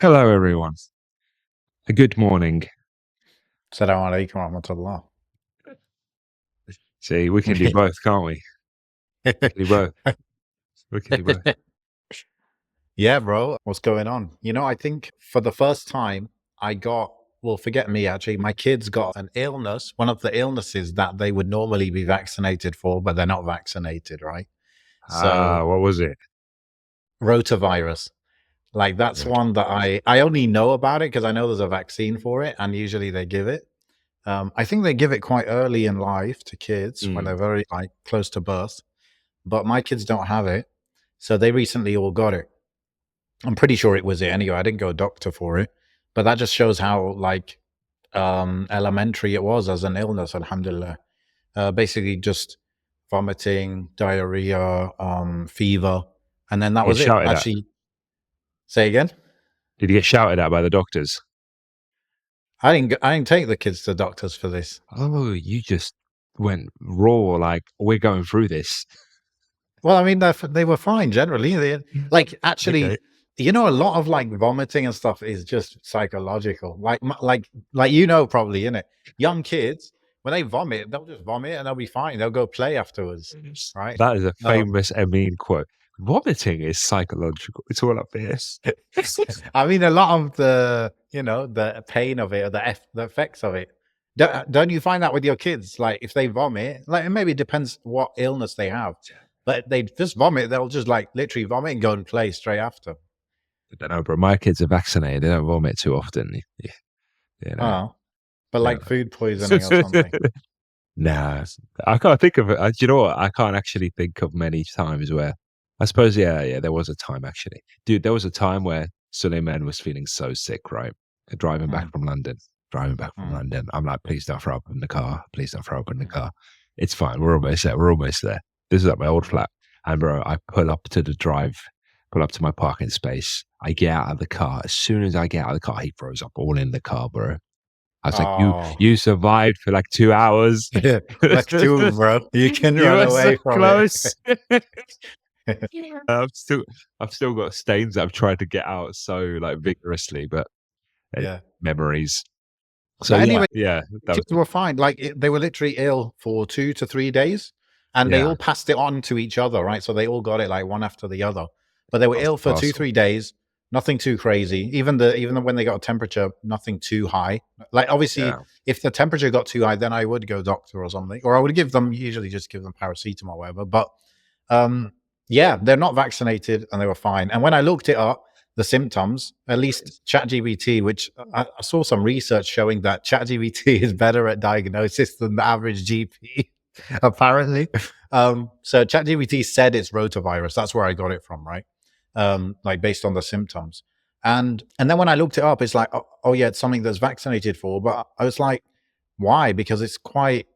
Hello, everyone. A good morning. Assalamu alaikum warahmatullah. See, we can do both, can't we? We can do both. We can do both. Yeah, bro. What's going on? I think for the first time, well, forget me, actually. My kids got an illness, one of the illnesses that they would normally be vaccinated for, but they're not vaccinated, right? So, What was it? rotavirus. Like, that's Yeah. one that I only know about it because I know there's a vaccine for it, and usually they give it. I think they give it quite early in life to kids when they're very, like, close to birth, but my kids don't have it. So they recently all got it. I'm pretty sure it was it anyway. I didn't go doctor for it, but that just shows how like elementary it was as an illness. Alhamdulillah, basically just vomiting, diarrhea, fever, and then that Get was it. shouted at. Actually, say again. Did you get shouted at by the doctors? I didn't take the kids to doctors for this. Oh, you just went raw, like, we're going through this. Well, I mean, they were fine generally. Like, Okay. actually, a lot of like vomiting and stuff is just psychological. Like probably in it. Young kids, when they vomit, they'll just vomit and they'll be fine. They'll go play afterwards, right? That is a Um, famous Emin quote. Vomiting is psychological. It's all up here. I mean, a lot of the pain of it or the effects of it. Don't you find that with your kids? Like, if they vomit, like maybe it depends what illness they have, but they just vomit, they'll just like literally vomit and go and play straight after. I don't know, bro. My kids are vaccinated. They don't vomit too often. You know. Oh, but Yeah. like food poisoning or something. Nah, I can't think of it. Do you know what? I can't actually think of many times where I suppose, yeah, there was a time actually. Dude, there was a time where Suleiman was feeling so sick, right? Driving back Mm, from London. Driving back from mm, London. I'm like, please don't throw up in the car. Please don't throw up in the mm. car. It's fine. We're almost there. We're almost there. This is at my old flat. And bro, I pull up to my parking space. I get out of the car. As soon as I get out of the car, he throws up all in the car, bro. I was like, Oh, you survived for like 2 hours. like two, bro. You can You run were so away from it. close. I've still I've still got stains that I've tried to get out so like vigorously, but Yeah. memories. So But yeah, anyway, yeah, that was kids were fine. Like they were literally ill for 2 to 3 days, and they yeah, all passed it on to each other, right? So they all got it like one after the other. But they were lost ill the for two, parcel. 3 days. Nothing too crazy. When they got a temperature, nothing too high. Like obviously, Yeah. if the temperature got too high, then I would go doctor or something, or I would usually just give them paracetamol or whatever. But um, yeah, they're not vaccinated and they were fine. And when I looked it up, the symptoms, at least ChatGPT, which I saw some research showing that ChatGPT is better at diagnosis than the average GP, apparently. So ChatGPT said it's rotavirus. That's where I got it from, right? Like based on the symptoms. And then when I looked it up, it's like, oh yeah, it's something that's vaccinated for. But I was like, why? Because it's quite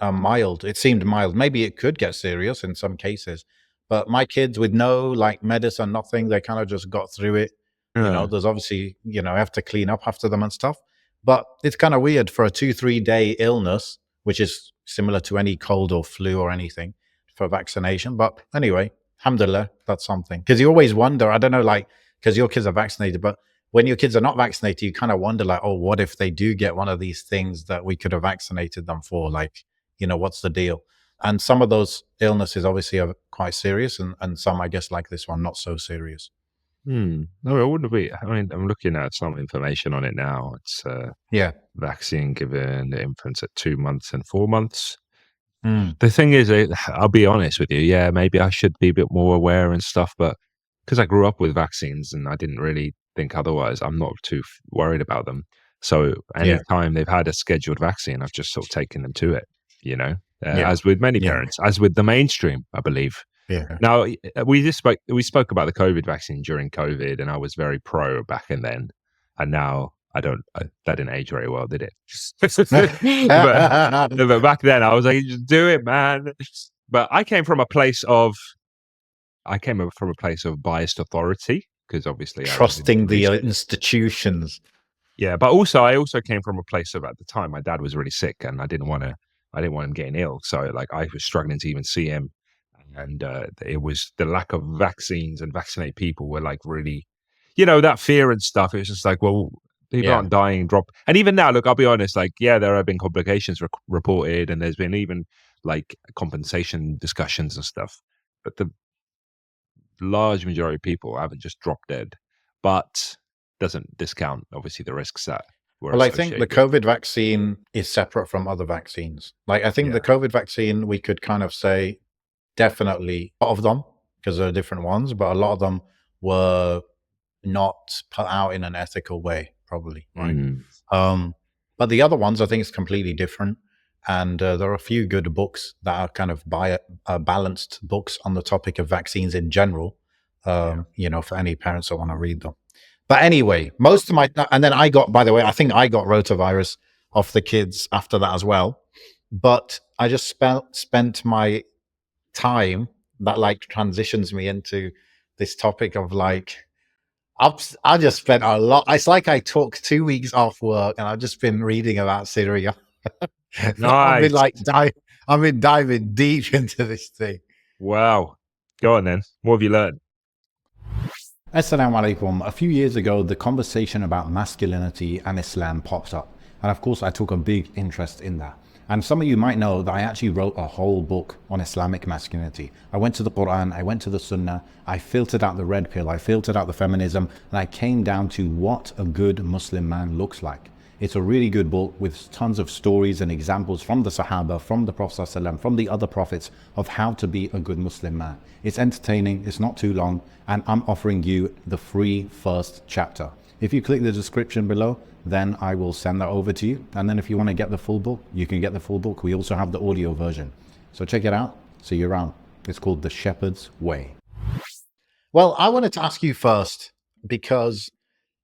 mild. It seemed mild. Maybe it could get serious in some cases. But my kids with no like medicine, nothing, they kind of just got through it. Yeah. There's obviously, I have to clean up after them and stuff. But it's kind of weird for a 2, 3 day illness, which is similar to any cold or flu or anything for vaccination. But anyway, alhamdulillah, that's something. Because you always wonder, I don't know, like, because your kids are vaccinated, but when your kids are not vaccinated, you kind of wonder, like, oh, what if they do get one of these things that we could have vaccinated them for? Like, what's the deal? And some of those illnesses obviously are quite serious, and some, I guess, like this one, not so serious. No, it wouldn't be. I mean, I'm looking at some information on it now. It's Yeah. vaccine given the infants at 2 months and 4 months. Mm. The thing is, I'll be honest with you. Yeah, maybe I should be a bit more aware and stuff, but because I grew up with vaccines and I didn't really think otherwise, I'm not too worried about them. So Yeah. anytime they've had a scheduled vaccine, I've just sort of taken them to it, you know, Yeah. as with many Yeah. parents, as with the mainstream, I believe. Yeah. Now, we spoke about the COVID vaccine during COVID, and I was very pro back and then, and now I don't. That didn't age very well, did it? but back then, I was like, just do it, man. But I came from a place of biased authority because obviously I was into Trusting the research. institutions. Yeah, but I also came from a place of at the time my dad was really sick and I didn't want him getting ill. So like I was struggling to even see him, and it was the lack of vaccines and vaccinate people were like really that fear and stuff. It's just like, well, people Yeah. aren't dying. Drop. And even now, look, I'll be honest. Like, yeah, there have been complications reported, and there's been even like compensation discussions and stuff. But the large majority of people haven't just dropped dead. But doesn't discount obviously the risks that were Well, I think the associated with. COVID vaccine is separate from other vaccines. Like, I think the Yeah. COVID vaccine, we could kind of say definitely a lot of them, because there are different ones, but a lot of them were not put out in an ethical way, probably, right? Mm. But the other ones, I think, is completely different. And there are a few good books that are kind of balanced books on the topic of vaccines in general, Yeah. for any parents that want to read them. But anyway, most of my, and then I got, by the way, I think I got rotavirus off the kids after that as well. But I just spent my time that like transitions me into this topic of like, I just spent a lot. It's like I took 2 weeks off work and I've just been reading about Syria. I've been Nice. like, I've been diving deep into this thing. Wow. Go on then. What have you learned? Assalamu alaikum. A few years ago, the conversation about masculinity and Islam popped up. And of course, I took a big interest in that. And some of you might know that I actually wrote a whole book on Islamic masculinity. I went to the Quran, I went to the Sunnah, I filtered out the red pill, I filtered out the feminism, and I came down to what a good Muslim man looks like. It's a really good book with tons of stories and examples from the Sahaba, from the Prophet ﷺ, from the other prophets of how to be a good Muslim man. It's entertaining, it's not too long, and I'm offering you the free first chapter. If you click the description below, then I will send that over to you. And then if you want to get the full book, you can get the full book. We also have the audio version. So check it out. See you around. It's called The Shepherd's Way. Well, I wanted to ask you first because,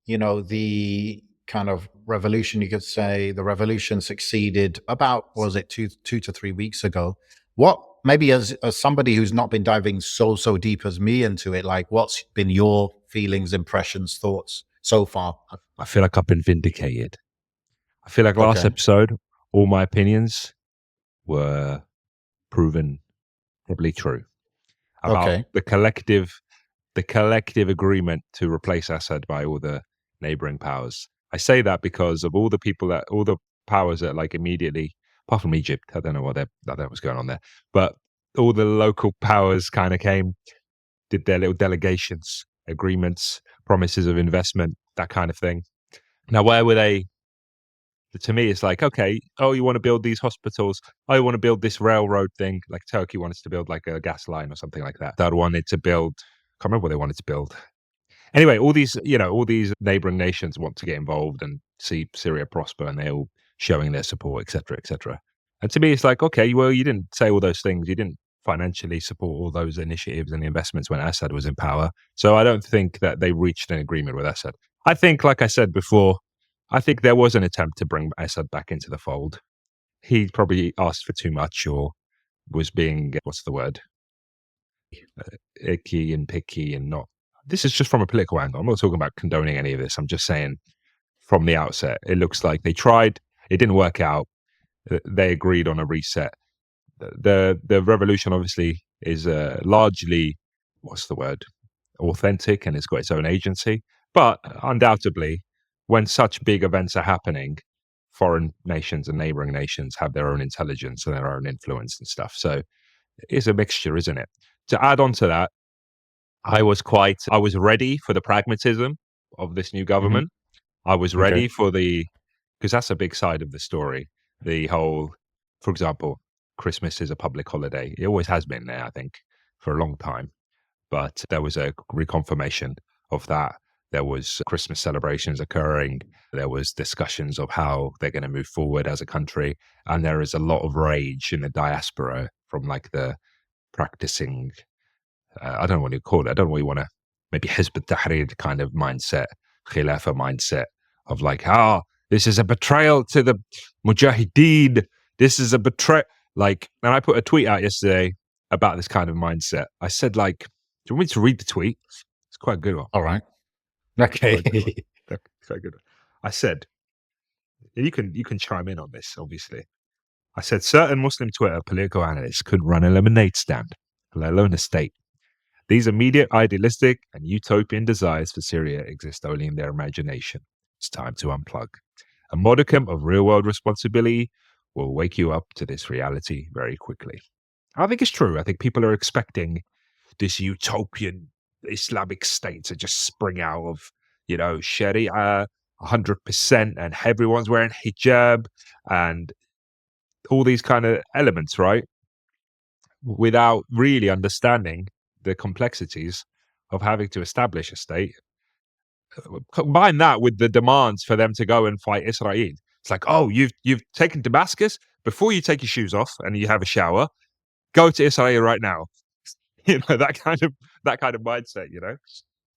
the kind of revolution, you could say the revolution succeeded about, what was it, two to 3 weeks ago. What, maybe as somebody who's not been diving so deep as me into it, like what's been your feelings, impressions, thoughts so far? I feel like I've been vindicated. I feel like last Okay. episode, all my opinions were proven probably true about Okay. the collective agreement to replace Assad by all the neighboring powers. I say that because of all the powers that like immediately, apart from Egypt, I don't know I don't know what's going on there, but all the local powers kind of came, did their little delegations, agreements, promises of investment, that kind of thing. Now, where were they? To me, it's like, okay, oh, you want to build these hospitals? Oh, you want to build this railroad thing? Like Turkey wanted to build like a gas line or something like that. That wanted to build, I can't remember what they wanted to build. Anyway, all these neighboring nations want to get involved and see Syria prosper, and they're all showing their support, etc., etc. And to me, it's like, okay, well, you didn't say all those things. You didn't financially support all those initiatives and the investments when Assad was in power. So I don't think that they reached an agreement with Assad. I think, like I said before, I think there was an attempt to bring Assad back into the fold. He probably asked for too much or was being, what's the word, icky and picky and not. This is just from a political angle. I'm not talking about condoning any of this. I'm just saying from the outset, it looks like they tried, it didn't work out. They agreed on a reset. The revolution obviously is largely, what's the word, authentic, and it's got its own agency. But undoubtedly, when such big events are happening, foreign nations and neighboring nations have their own intelligence and their own influence and stuff. So it's a mixture, isn't it? To add on to that, I was ready for the pragmatism of this new Hmm. government. I was Okay. ready for because that's a big side of the story. The whole, for example, Christmas is a public holiday. It always has been there, I think, for a long time. But there was a reconfirmation of that. There was Christmas celebrations occurring. There was discussions of how they're going to move forward as a country. And there is a lot of rage in the diaspora from like the practicing, I don't know what you call it. I don't know what you want to, maybe Hizb ut-Tahrir kind of mindset, Khilafah mindset of like, this is a betrayal to the Mujahideen. This is a betrayal. Like, and I put a tweet out yesterday about this kind of mindset. I said, like, do you want me to read the tweet? It's quite a good one. All right. It's quite a good one. Okay. It's quite a good one. I said, you can chime in on this, obviously. I said, certain Muslim Twitter political analysts couldn't run a lemonade stand, let alone a state. These immediate idealistic and utopian desires for Syria exist only in their imagination. It's time to unplug. A modicum of real-world responsibility will wake you up to this reality very quickly. I think it's true. I think people are expecting this utopian Islamic state to just spring out of, Sharia 100%, and everyone's wearing hijab and all these kind of elements, right? Without really understanding the complexities of having to establish a state. Combine that with the demands for them to go and fight Israel. It's like, oh, you've taken Damascus. Before you take your shoes off and you have a shower, go to Israel right now. That kind of mindset.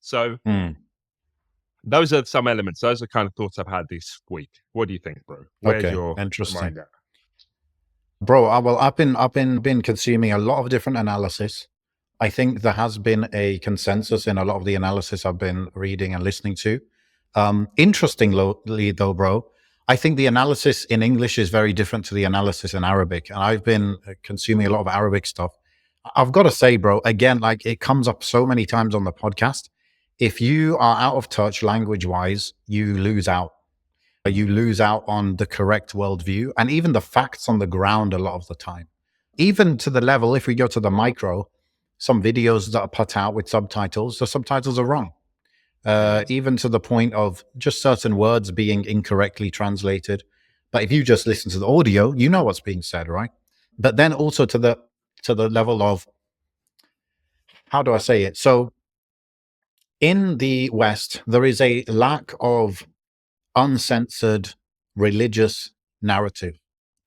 So those are some elements. Those are kind of thoughts I've had this week. What do you think, bro? Where's your interesting mind at? Bro, well, I've been consuming a lot of different analysis. I think there has been a consensus in a lot of the analysis I've been reading and listening to. Interestingly, though, bro, I think the analysis in English is very different to the analysis in Arabic. And I've been consuming a lot of Arabic stuff. I've got to say, bro, again, like it comes up so many times on the podcast. If you are out of touch language-wise, you lose out. You lose out on the correct worldview and even the facts on the ground a lot of the time. Even to the level, if we go to the micro, some videos that are put out with subtitles, the subtitles are wrong. Even to the point of just certain words being incorrectly translated. But if you just listen to the audio, you know what's being said, right? But then also to the level of, how do I say it? So in the West, there is a lack of uncensored religious narrative.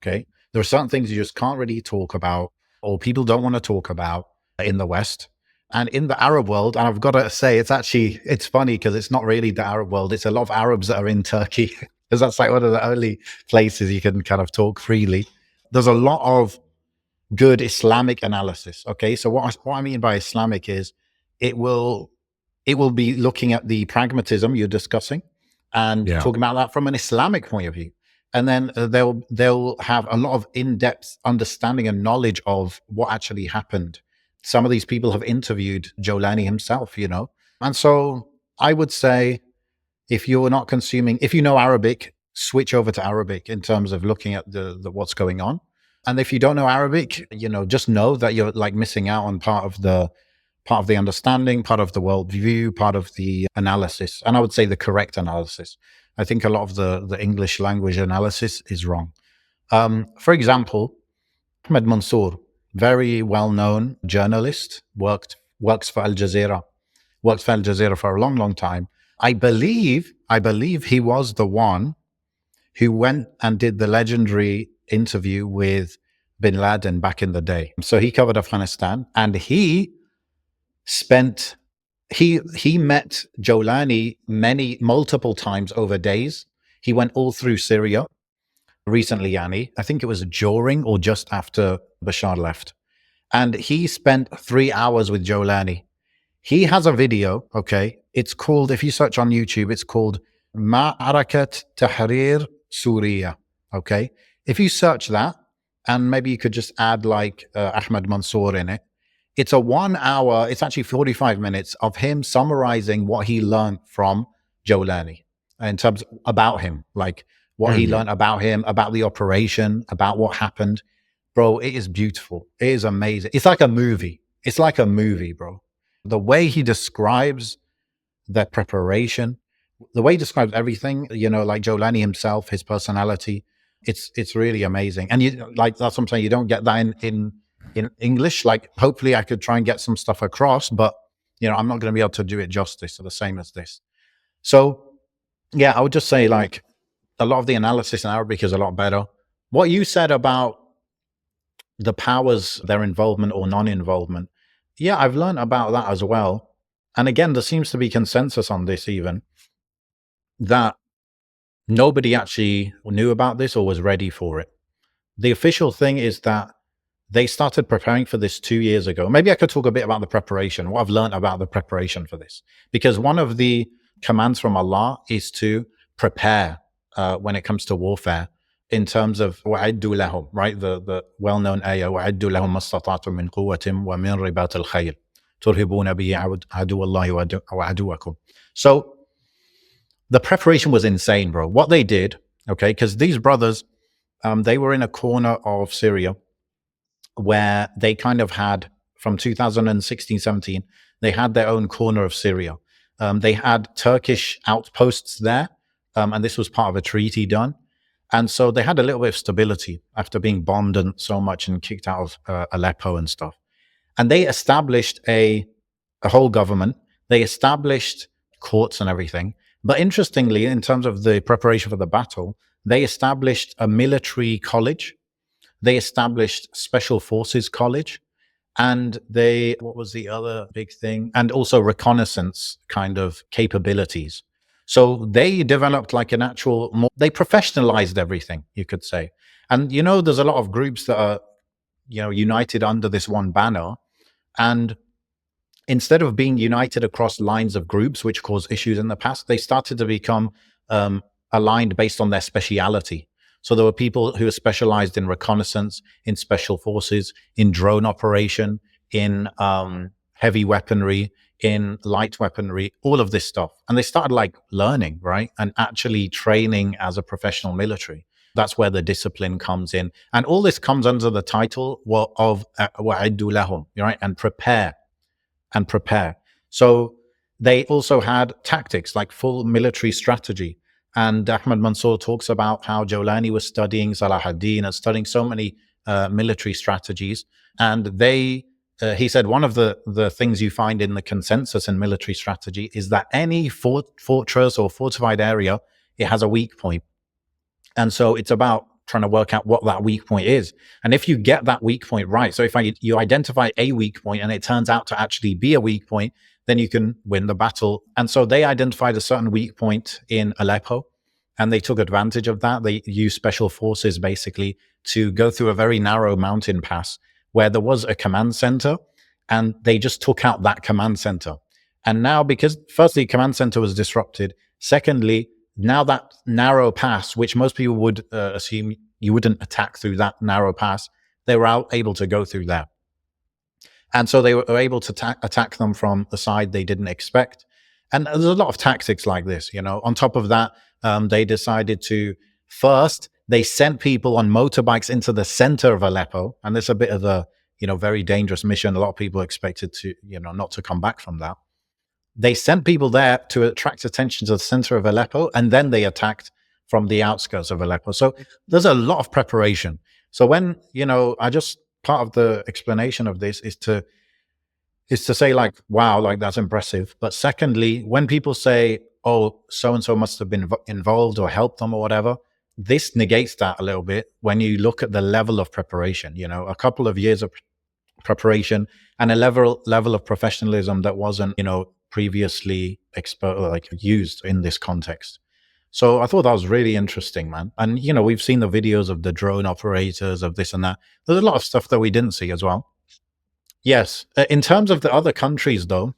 Okay. There are certain things you just can't really talk about, or people don't want to talk about in the West. And in the Arab world, and I've got to say, it's funny because it's not really the Arab world. It's a lot of Arabs that are in Turkey, because that's like one of the only places you can kind of talk freely. There's a lot of good Islamic analysis. Okay. So what I mean by Islamic is it will be looking at the pragmatism you're discussing and talking about that from an Islamic point of view. And then they'll have a lot of in-depth understanding and knowledge of what actually happened. Some of these people have interviewed Jolani himself, And so I would say, if you're not consuming, if you know Arabic, switch over to Arabic in terms of looking at the what's going on. And if you don't know Arabic, just know that you're like missing out on part of the understanding, part of the worldview, part of the analysis. And I would say the correct analysis. I think a lot of the English language analysis is wrong. For example, Ahmed Mansour, very well-known journalist, works for Al Jazeera for a long, long time. I believe he was the one who went and did the legendary interview with bin Laden back in the day. So he covered Afghanistan, and he met Jolani multiple times over days. He went all through Syria recently, Yani. I think it was during or just after Bashar left. And he spent 3 hours with Jolani. He has a video, okay? It's called, if you search on YouTube, it's called Ma'arakat Tahrir Syria, okay? If you search that, and maybe you could just add like Ahmed Mansour in it, it's a 1 hour, it's actually 45 minutes of him summarizing what he learned from Jolani in terms about him, like what he learned about him, about the operation, about what happened. Bro, it is beautiful. It is amazing. It's like a movie. It's like a movie, bro. The way he describes the preparation, the way he describes everything, like Jolani himself, his personality, it's really amazing. And that's what I'm saying. You don't get that in English. Like, hopefully I could try and get some stuff across, but I'm not going to be able to do it justice, the same as this. So yeah, I would just say like a lot of the analysis in Arabic is a lot better. What you said about the powers, their involvement or non-involvement, yeah, I've learned about that as well. And again, there seems to be consensus on this, even that nobody actually knew about this or was ready for it. The official thing is that they started preparing for this 2 years ago. Maybe I could talk a bit about the preparation, what I've learned about the preparation for this. Because one of the commands from Allah is to prepare when it comes to warfare, in terms of وَعَدُّوا لَهُمْ, right? The well-known ayah, وَعَدُّوا لَهُمْ مَا اسْتَطَعْتُم مِّن قُوَّةٍ وَمِن رِبَاطِ الْخَيْلِ, ترهبون به عدو الله وعدوكم. So the preparation was insane, bro. What they did, okay, because these brothers, they were in a corner of Syria where they kind of had, from 2016, 17, they had their own corner of Syria. They had Turkish outposts there, and this was part of a treaty done. And so they had a little bit of stability after being bombed and so much and kicked out of Aleppo and stuff. And they established a whole government. They established courts and everything. But interestingly, in terms of the preparation for the battle, they established a military college. They established special forces college. And what was the other big thing? And also reconnaissance kind of capabilities. So they developed like an actual, they professionalized everything, you could say. And, there's a lot of groups that are, united under this one banner. And instead of being united across lines of groups, which caused issues in the past, they started to become aligned based on their speciality. So there were people who were specialized in reconnaissance, in special forces, in drone operation, in heavy weaponry, in light weaponry, all of this stuff. And they started like learning, right? And actually training as a professional military. That's where the discipline comes in. And all this comes under the title of وَأَعِدُّوا لَهُمْ, right? And prepare. So they also had tactics, like full military strategy. And Ahmad Mansour talks about how Jolani was studying Salah ad-Din and studying so many military strategies. And he said one of the things you find in the consensus in military strategy is that any fortress or fortified area, it has a weak point. And so it's about trying to work out what that weak point is. And if you get that weak point right, so if you identify a weak point and it turns out to actually be a weak point, then you can win the battle. And so they identified a certain weak point in Aleppo, and they took advantage of that. They used special forces basically to go through a very narrow mountain pass where there was a command center, and they just took out that command center. And now, because firstly, command center was disrupted. Secondly, now that narrow pass, which most people would assume you wouldn't attack through that narrow pass, they were able to go through there. And so they were able to attack them from the side they didn't expect. And there's a lot of tactics like this, On top of that, they decided to first, they sent people on motorbikes into the center of Aleppo. And it's a bit of a, very dangerous mission. A lot of people expected to, not to come back from that. They sent people there to attract attention to the center of Aleppo, and then they attacked from the outskirts of Aleppo. So there's a lot of preparation. So when, part of the explanation of this is to say like, wow, like that's impressive. But secondly, when people say, oh, so-and-so must have been involved or helped them or whatever, this negates that a little bit when you look at the level of preparation, a couple of years of preparation and a level of professionalism that wasn't, previously used in this context. So I thought that was really interesting, man. And, we've seen the videos of the drone operators, of this and that. There's a lot of stuff that we didn't see as well. Yes. In terms of the other countries, though,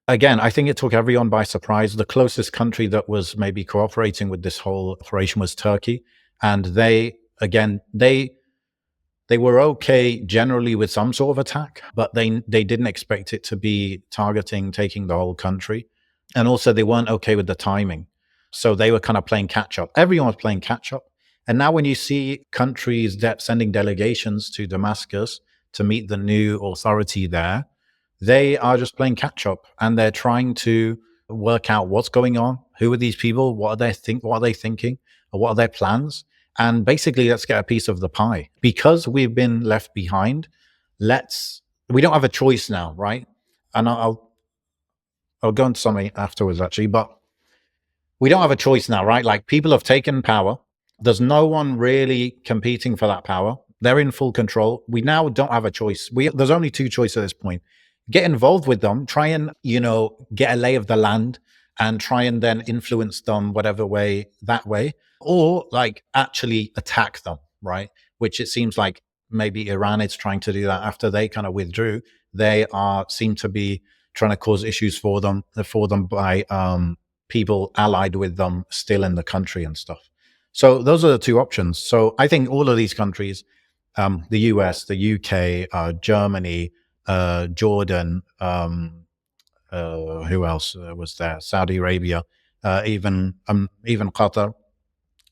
again, I think it took everyone by surprise. The closest country that was maybe cooperating with this whole operation was Turkey. And they were okay generally with some sort of attack, but they didn't expect it to be taking the whole country. And also they weren't okay with the timing. So they were kind of playing catch up. Everyone was playing catch up. And now when you see countries sending delegations to Damascus to meet the new authority there, they are just playing catch up, and they're trying to work out what's going on. Who are these people? What are they thinking? Or what are their plans? And basically, let's get a piece of the pie. Because we've been left behind, we don't have a choice now, right? And I'll go into something afterwards, actually, but we don't have a choice now, right? Like, people have taken power. There's no one really competing for that power. They're in full control. We now don't have a choice. There's only two choices at this point. Get involved with them, try and, get a lay of the land and try and then influence them whatever way, that way. Or like actually attack them, right? Which it seems like maybe Iran is trying to do that after they kind of withdrew. They seem to be trying to cause issues for them by people allied with them still in the country and stuff. So those are the two options. So I think all of these countries, the US, the UK, Germany, Jordan, who else was there? Saudi Arabia, even Qatar,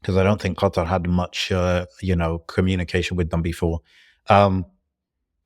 because I don't think Qatar had much, communication with them before.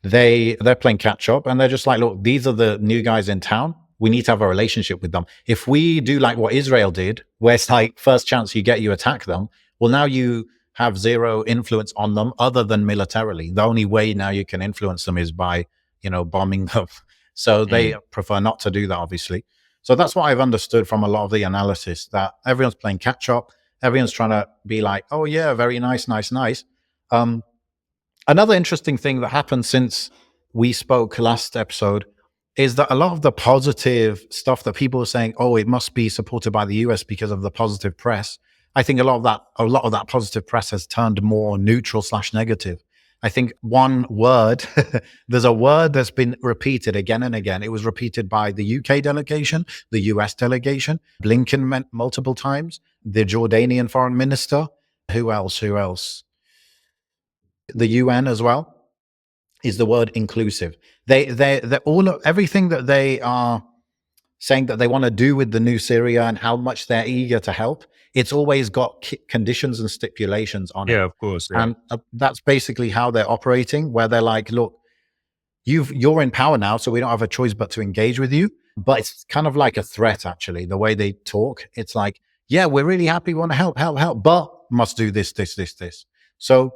They're playing catch up, and they're just like, look, these are the new guys in town. We need to have a relationship with them. If we do like what Israel did, where it's like first chance you get, you attack them. Well, now you have zero influence on them other than militarily. The only way now you can influence them is by, bombing them. So they prefer not to do that, obviously. So that's what I've understood from a lot of the analysis, that everyone's playing catch up. Everyone's trying to be like, oh yeah, very nice. Another interesting thing that happened since we spoke last episode is that a lot of the positive stuff that people are saying, oh, it must be supported by the US because of the positive press. I think a lot of that positive press has turned more neutral / negative. I think one word, there's a word that's been repeated again and again. It was repeated by the UK delegation, the US delegation, Blinken meant multiple times, the Jordanian foreign minister. Who else? The UN as well, is the word inclusive. They all, everything that they are saying that they want to do with the new Syria and how much they're eager to help, it's always got conditions and stipulations on it. Yeah, of course. Yeah. And that's basically how they're operating, where they're like, look, you're in power now, so we don't have a choice but to engage with you. But it's kind of like a threat, actually, the way they talk. It's like, yeah, we're really happy, we want to help, but must do this. So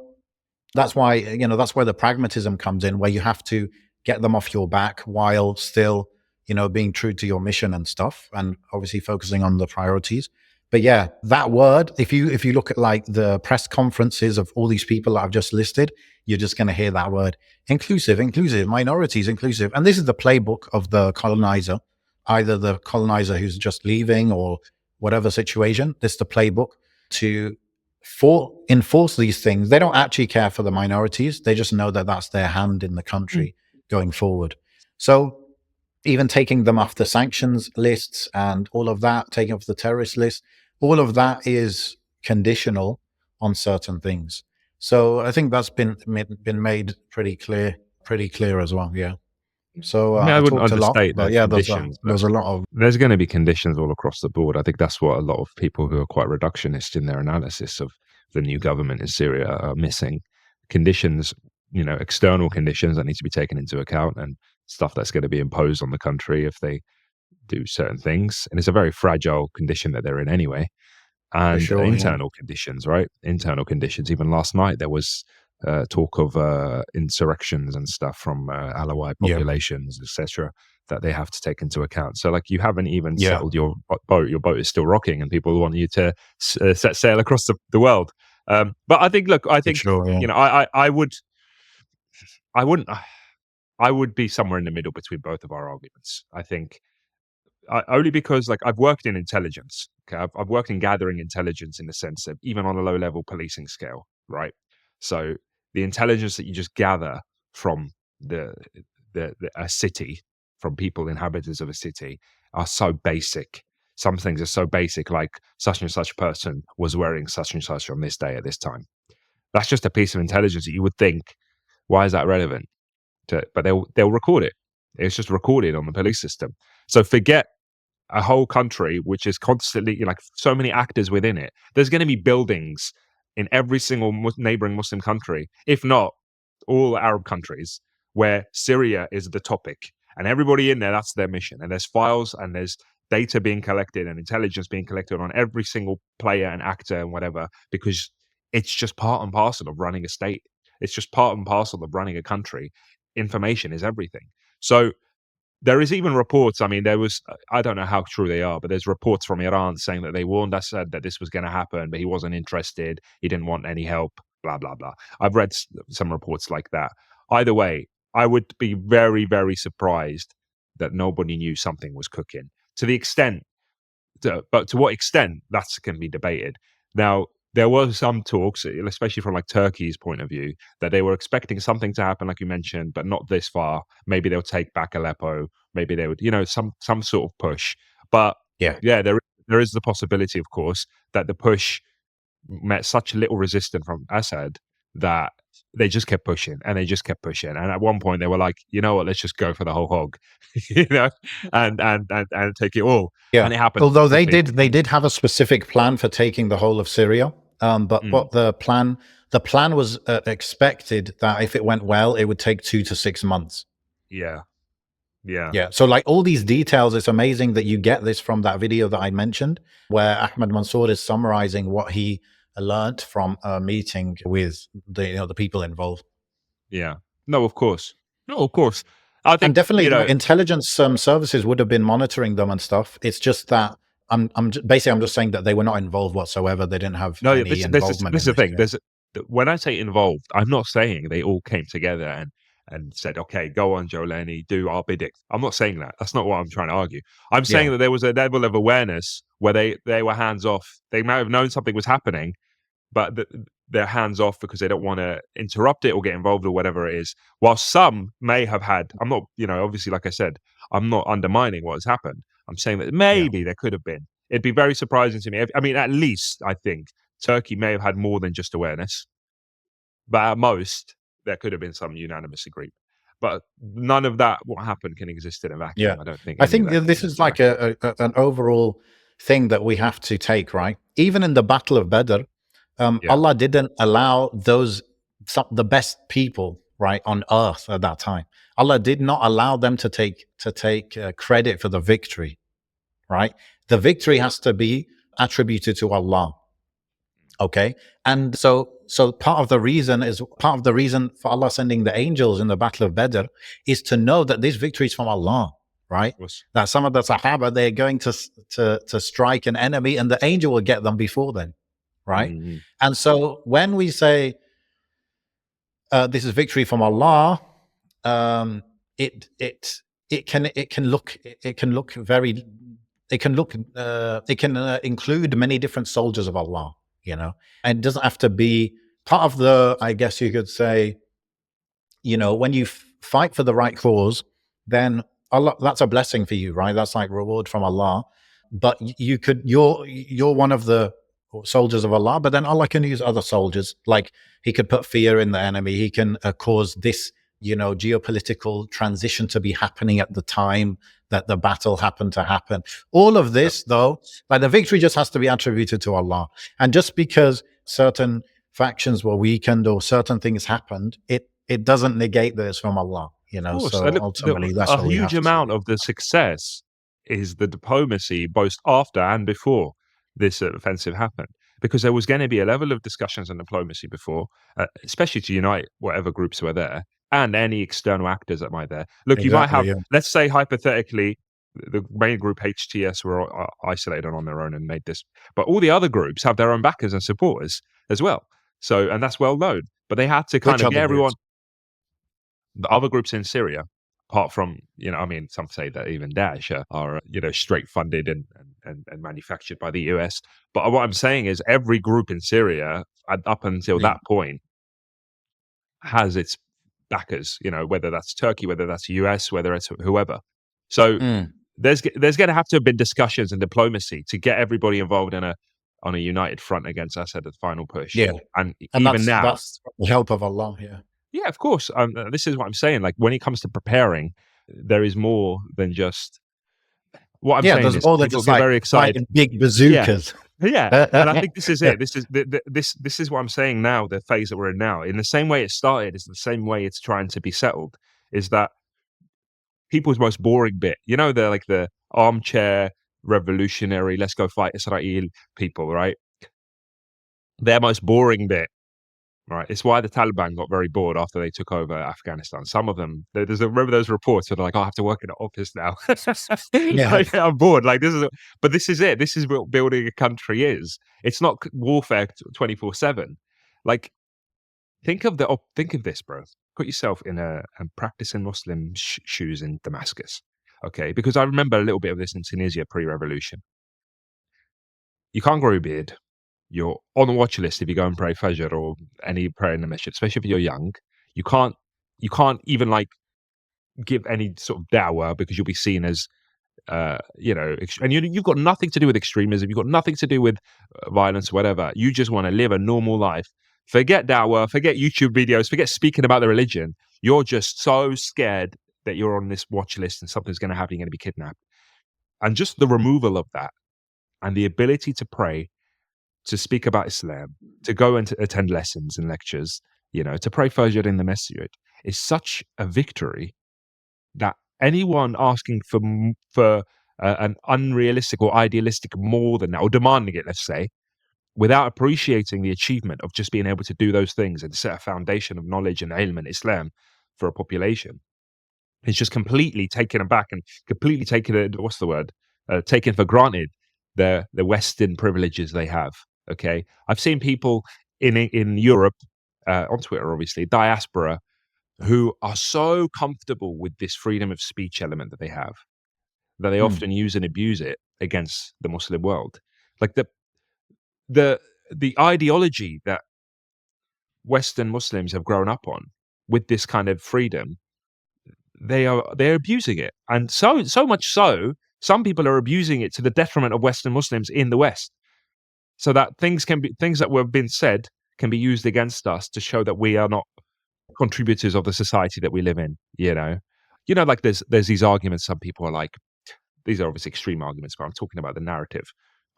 that's why, that's where the pragmatism comes in, where you have to get them off your back while still, being true to your mission and stuff, and obviously focusing on the priorities. But yeah, that word, if you look at like the press conferences of all these people that I've just listed, you're just going to hear that word: inclusive, minorities, inclusive. And this is the playbook of the colonizer, either the colonizer who's just leaving or whatever situation. This is the playbook to enforce these things. They don't actually care for the minorities. They just know that that's their hand in the country going forward. So even taking them off the sanctions lists and all of that, taking off the terrorist list, all of that is conditional on certain things. So I think that's been made pretty clear as well. Yeah. So I wouldn't talked a lot, understate but the yeah, conditions. there's a lot of. There's going to be conditions all across the board. I think that's what a lot of people who are quite reductionist in their analysis of the new government in Syria are missing. Conditions, external conditions that need to be taken into account, and stuff that's going to be imposed on the country if they do certain things. And it's a very fragile condition that they're in anyway. And sure, internal conditions, right? Internal conditions. Even last night, there was talk of insurrections and stuff from Alawite populations, etc., that they have to take into account. So, like, you haven't even settled your boat. Your boat is still rocking, and people want you to set sail across the world. But I think, sure, I would be somewhere in the middle between both of our arguments. I think. Only because, like, I've worked in intelligence. Okay, I've worked in gathering intelligence in the sense of even on a low-level policing scale, right? So the intelligence that you just gather from a city, from people, inhabitants of a city, are so basic. Some things are so basic, like such and such person was wearing such and such on this day at this time. That's just a piece of intelligence that you would think, why is that relevant? But they'll record it. It's just recorded on the police system. So forget a whole country which is constantly, like, so many actors within it. There's going to be buildings in every single neighboring Muslim country, if not all Arab countries, where Syria is the topic, and everybody in there, that's their mission. And there's files and there's data being collected and intelligence being collected on every single player and actor and whatever, because it's just part and parcel of running a state. It's just part and parcel of running a country. Information is everything. So there is even reports. I mean, I don't know how true they are, but there's reports from Iran saying that they warned Assad that this was going to happen, but he wasn't interested. He didn't want any help, blah, blah, blah. I've read some reports like that. Either way, I would be very, very surprised that nobody knew something was cooking. But to what extent, that can be debated. Now, there were some talks, especially from like Turkey's point of view, that they were expecting something to happen, like you mentioned, but not this far. Maybe they'll take back Aleppo. Maybe they would, some sort of push. But there is the possibility, of course, that the push met such little resistance from Assad that they just kept pushing and they just kept pushing. And at one point they were like, you know what, let's just go for the whole hog, and take it all. Yeah. And it happened. Although they quickly. did have a specific plan for taking the whole of Syria. But what the plan was expected that if it went well, it would take 2 to 6 months. Yeah. So like all these details, it's amazing that you get this from that video that I mentioned, where Ahmed Mansour is summarizing what he learned from a meeting with the people involved. Yeah. No, of course. I think, And definitely, intelligence services would have been monitoring them and stuff. It's just that I'm just saying that they were not involved whatsoever. They didn't have any involvement. This is the thing. When I say involved, I'm not saying they all came together and said, okay, go on, Joe Lenny, do our bidding. I'm not saying that. That's not what I'm trying to argue. I'm saying that there was a level of awareness where they were hands off. They might have known something was happening, but they're hands off because they don't want to interrupt it or get involved or whatever it is. While some may have had, I'm not, obviously, like I said, I'm not undermining what has happened. I'm saying that maybe there could have been. It'd be very surprising to me. I mean, at least I think Turkey may have had more than just awareness, but at most there could have been some unanimous agreement. But none of that, what happened, can exist in a vacuum. Yeah. I don't think. I think this is like an overall thing that we have to take, right? Even in the Battle of Badr, Allah didn't allow the best people, right, on earth at that time. Allah did not allow them to take credit for the victory, right? The victory has to be attributed to Allah. Okay, and so part of the reason for Allah sending the angels in the Battle of Badr is to know that this victory is from Allah, right? That some of the Sahaba, they're going to strike an enemy, and the angel will get them before then, right? Mm-hmm. And so when we say this is victory from Allah, it can include many different soldiers of Allah. And it doesn't have to be part of the, I guess you could say, when you fight for the right cause, then Allah, that's a blessing for you, right? That's like reward from Allah. But you're one of the soldiers of Allah, but then Allah can use other soldiers. Like he could put fear in the enemy. He can cause this, geopolitical transition to be happening at the time that the battle happened to happen. All of this, though, like the victory just has to be attributed to Allah. And just because certain factions were weakened or certain things happened, it doesn't negate that it's from Allah. So ultimately, that's a huge amount of the success is the diplomacy, both after and before this offensive happened. Because there was going to be a level of discussions and diplomacy before, especially to unite whatever groups were there, and any external actors that might there. Look, you might have, let's say hypothetically, the main group HTS were isolated on their own and made this, but all the other groups have their own backers and supporters as well. So, and that's well known. But they had to kind of get everyone. The other groups in Syria, apart from, some say that even Daesh are straight funded and manufactured by the US. But what I'm saying is every group in Syria, up until that point, has its backers, whether that's Turkey, whether that's US, whether it's whoever. So there's going to have to have been discussions and diplomacy to get everybody involved on a united front against Assad at the final push. Yeah, and even that's the help of Allah. Yeah, of course. This is what I'm saying. Like when it comes to preparing, there is more than just what I'm saying. Is people get very excited, big bazookas. Yeah, and I think this is it. This is what I'm saying now. The phase that we're in now, in the same way it started, is the same way it's trying to be settled. Is that people's most boring bit? They're like the armchair revolutionary, let's go fight Israel people, right? Their most boring bit. Right, it's why the Taliban got very bored after they took over Afghanistan. Some of them, remember those reports where they're like, "Oh, I have to work in an office now." Like, I'm bored. Like but this is it. This is what building a country is. It's not warfare 24/7. Like, think of this, bro. Put yourself in a practicing Muslim shoes in Damascus, okay? Because I remember a little bit of this in Tunisia pre-revolution. You can't grow a beard. You're on the watch list if you go and pray Fajr or any prayer in the masjid, especially if you're young. You can't even like give any sort of dawah because you'll be seen as, and you've got nothing to do with extremism. You've got nothing to do with violence or whatever. You just want to live a normal life. Forget dawah, forget YouTube videos, forget speaking about the religion. You're just so scared that you're on this watch list and something's going to happen, you're going to be kidnapped. And just the removal of that and the ability to pray, to speak about Islam, to go and to attend lessons and lectures, to pray Fajr in the masjid is such a victory that anyone asking for an unrealistic or idealistic more than that, or demanding it, let's say, without appreciating the achievement of just being able to do those things and set a foundation of knowledge and ilm and Islam for a population, is just completely taken aback and completely taken for granted the Western privileges they have. Okay, I've seen people in Europe on Twitter, obviously, diaspora, who are so comfortable with this freedom of speech element that they have, that they often use and abuse it against the Muslim world. Like the ideology that Western Muslims have grown up on with this kind of freedom, they're abusing it, and so much so, some people are abusing it to the detriment of Western Muslims in the West, so that things that were being said can be used against us to show that we are not contributors of the society that we live in. Like there's these arguments. Some people are like, these are obviously extreme arguments, but I'm talking about the narrative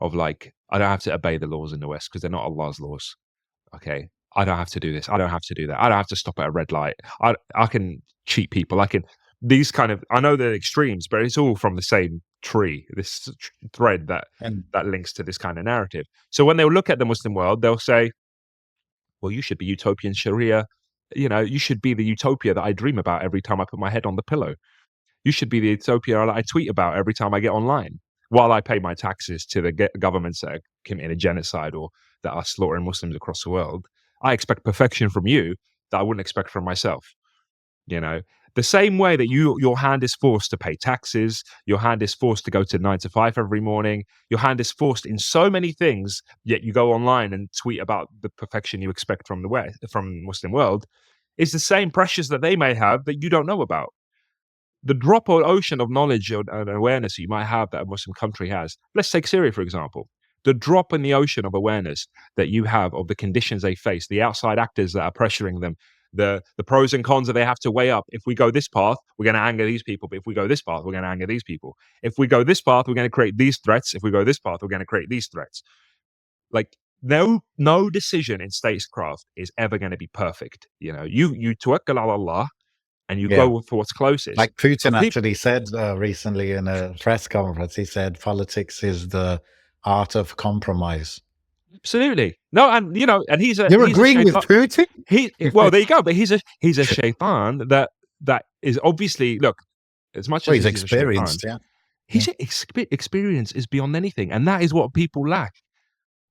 of like, I don't have to obey the laws in the West because they're not Allah's laws. Okay, I don't have to do this. I don't have to do that. I don't have to stop at a red light. I can cheat people. I know they're extremes, but it's all from the same tree, this thread that links to this kind of narrative. So when they'll look at the Muslim world, they'll say, well, you should be utopian Sharia. You should be the utopia that I dream about every time I put my head on the pillow. You should be the utopia that I tweet about every time I get online, while I pay my taxes to the governments that are committing a genocide or that are slaughtering Muslims across the world. I expect perfection from you that I wouldn't expect from myself. The same way that your hand is forced to pay taxes, your hand is forced to go to 9 to 5 every morning, your hand is forced in so many things, yet you go online and tweet about the perfection you expect from the Muslim world, is the same pressures that they may have that you don't know about. The drop or ocean of knowledge and awareness you might have that a Muslim country has. Let's take Syria, for example. The drop in the ocean of awareness that you have of the conditions they face, the outside actors that are pressuring them, the pros and cons that they have to weigh up. If we go this path, we're going to anger these people. But if we go this path, we're going to anger these people. If we go this path, we're going to create these threats. If we go this path, we're going to create these threats. Like no decision in statecraft is ever going to be perfect. You tawakkal ala Allah, and you go for what's closest. Like Putin actually said recently in a press conference, he said politics is the art of compromise. Absolutely. No, and and you're agreeing with Putin? Well, there you go. But he's a shaitan that is obviously, look, as much as he's experienced, shaitan, his experience is beyond anything, and that is what people lack.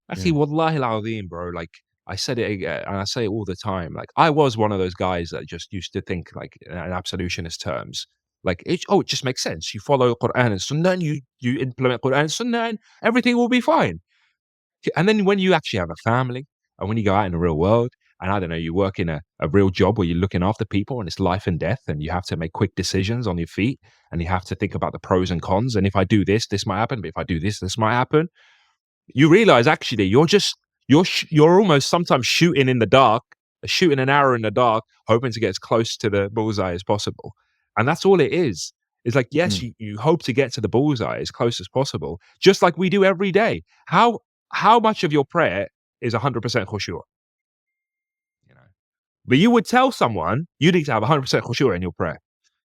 Actually, wallahi al-azim, bro. Like I said it again, and I say it all the time. Like I was one of those guys that just used to think like in absolutionist terms. Like it just makes sense. You follow Quran and Sunnah, and you implement Quran and Sunnah, and everything will be fine. And then when you actually have a family, and when you go out in the real world, and I don't know, you work in a real job where you're looking after people, and it's life and death, and you have to make quick decisions on your feet, and you have to think about the pros and cons. And if I do this, this might happen. But if I do this, this might happen. You realize actually you're almost sometimes shooting in the dark, shooting an arrow in the dark, hoping to get as close to the bullseye as possible. And that's all it is. It's like, yes, you hope to get to the bullseye as close as possible, just like we do every day. How much of your prayer is 100% khushu'? But you would tell someone you need to have 100% khushu' in your prayer.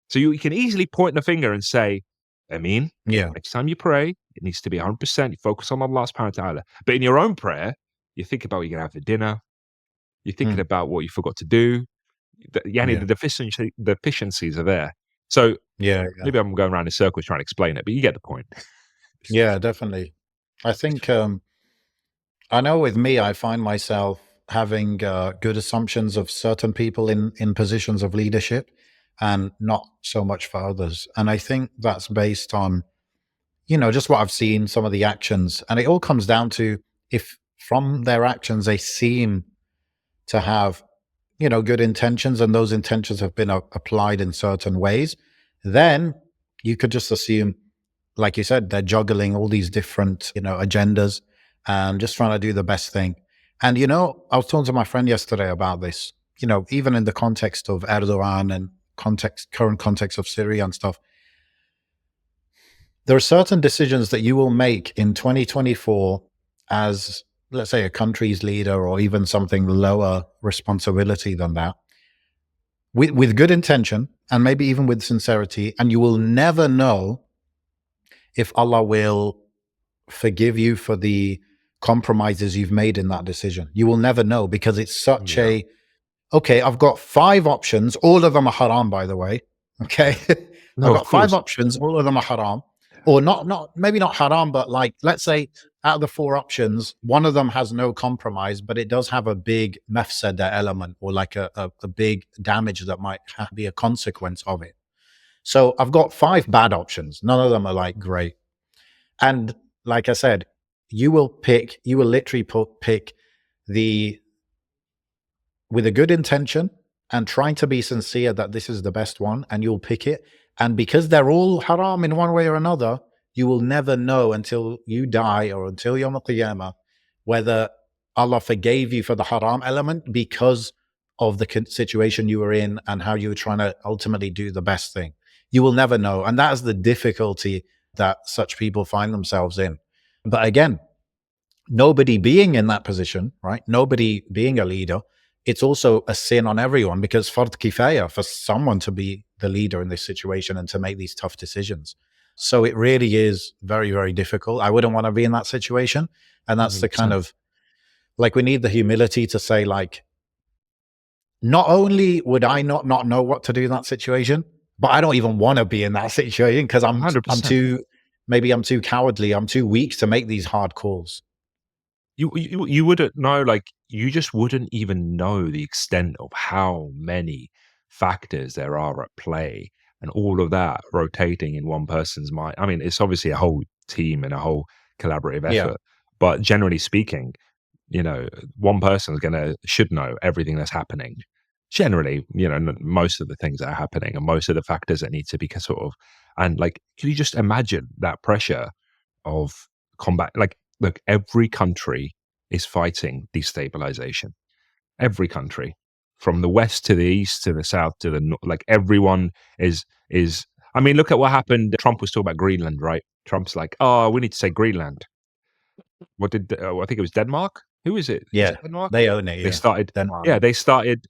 So you can easily point the finger and say, Ameen. Next time you pray, it needs to be 100%. You focus on Allah subhanahu wa ta'ala. But in your own prayer, you think about what you're going to have for dinner. You're thinking about what you forgot to do. The deficiencies are there. So maybe I'm going around in circles trying to explain it, but you get the point. Yeah, definitely. I think, I know with me, I find myself having good assumptions of certain people in positions of leadership and not so much for others. And I think that's based on, just what I've seen, some of the actions. And it all comes down to if from their actions, they seem to have, good intentions, and those intentions have been applied in certain ways, then you could just assume, like you said, they're juggling all these different, agendas and just trying to do the best thing. And, you know, I was talking to my friend yesterday about this, you know, even in the context of Erdogan and current context of Syria and stuff, there are certain decisions that you will make in 2024 as, let's say, a country's leader or even something lower responsibility than that, with good intention and maybe even with sincerity. And you will never know if Allah will forgive you for the compromises you've made in that decision. You will never know, because it's such a, okay, I've got 5 options. All of them are haram, by the way. Okay. No, I've of got 5 course. options. All of them are haram, or maybe not haram, but like, let's say out of the 4 options, one of them has no compromise, but it does have a big mafsada element, or like a big damage that might be a consequence of it. So I've got 5 bad options. None of them are like great. And like I said, you will literally pick the, with a good intention and trying to be sincere that this is the best one, and you'll pick it. And because they're all haram in one way or another, you will never know until you die or until Yawm al-Qiyamah whether Allah forgave you for the haram element because of the situation you were in and how you were trying to ultimately do the best thing. You will never know. And that is the difficulty that such people find themselves in. But again, nobody being in that position, right? Nobody being a leader, it's also a sin on everyone, because fard kifaya, for someone to be the leader in this situation and to make these tough decisions. So it really is very, very difficult. I wouldn't want to be in that situation. And that's 100%. the kind of, like, we need the humility to say, like, not only would I not know what to do in that situation, but I don't even want to be in that situation, because I'm 100%. I'm too cowardly, I'm too weak to make these hard calls. You wouldn't know, like, you just wouldn't even know the extent of how many factors there are at play, and all of that rotating in one person's mind. I mean, it's obviously a whole team and a whole collaborative Yeah. effort, but generally speaking, you know, one person should know everything that's happening. Generally, you know, most of the things that are happening and most of the factors that need to be sort of, and like, can you just imagine that pressure of combat? Like, look, every country is fighting destabilization. Every country, from the west to the east to the south to the north, like everyone is. I mean, look at what happened. Trump was talking about Greenland, right? Trump's like, oh, we need to say Greenland. What did I think it was Denmark? Who is it? Is Yeah. it Denmark? They own it. They Yeah. started. Denmark. Yeah, they started.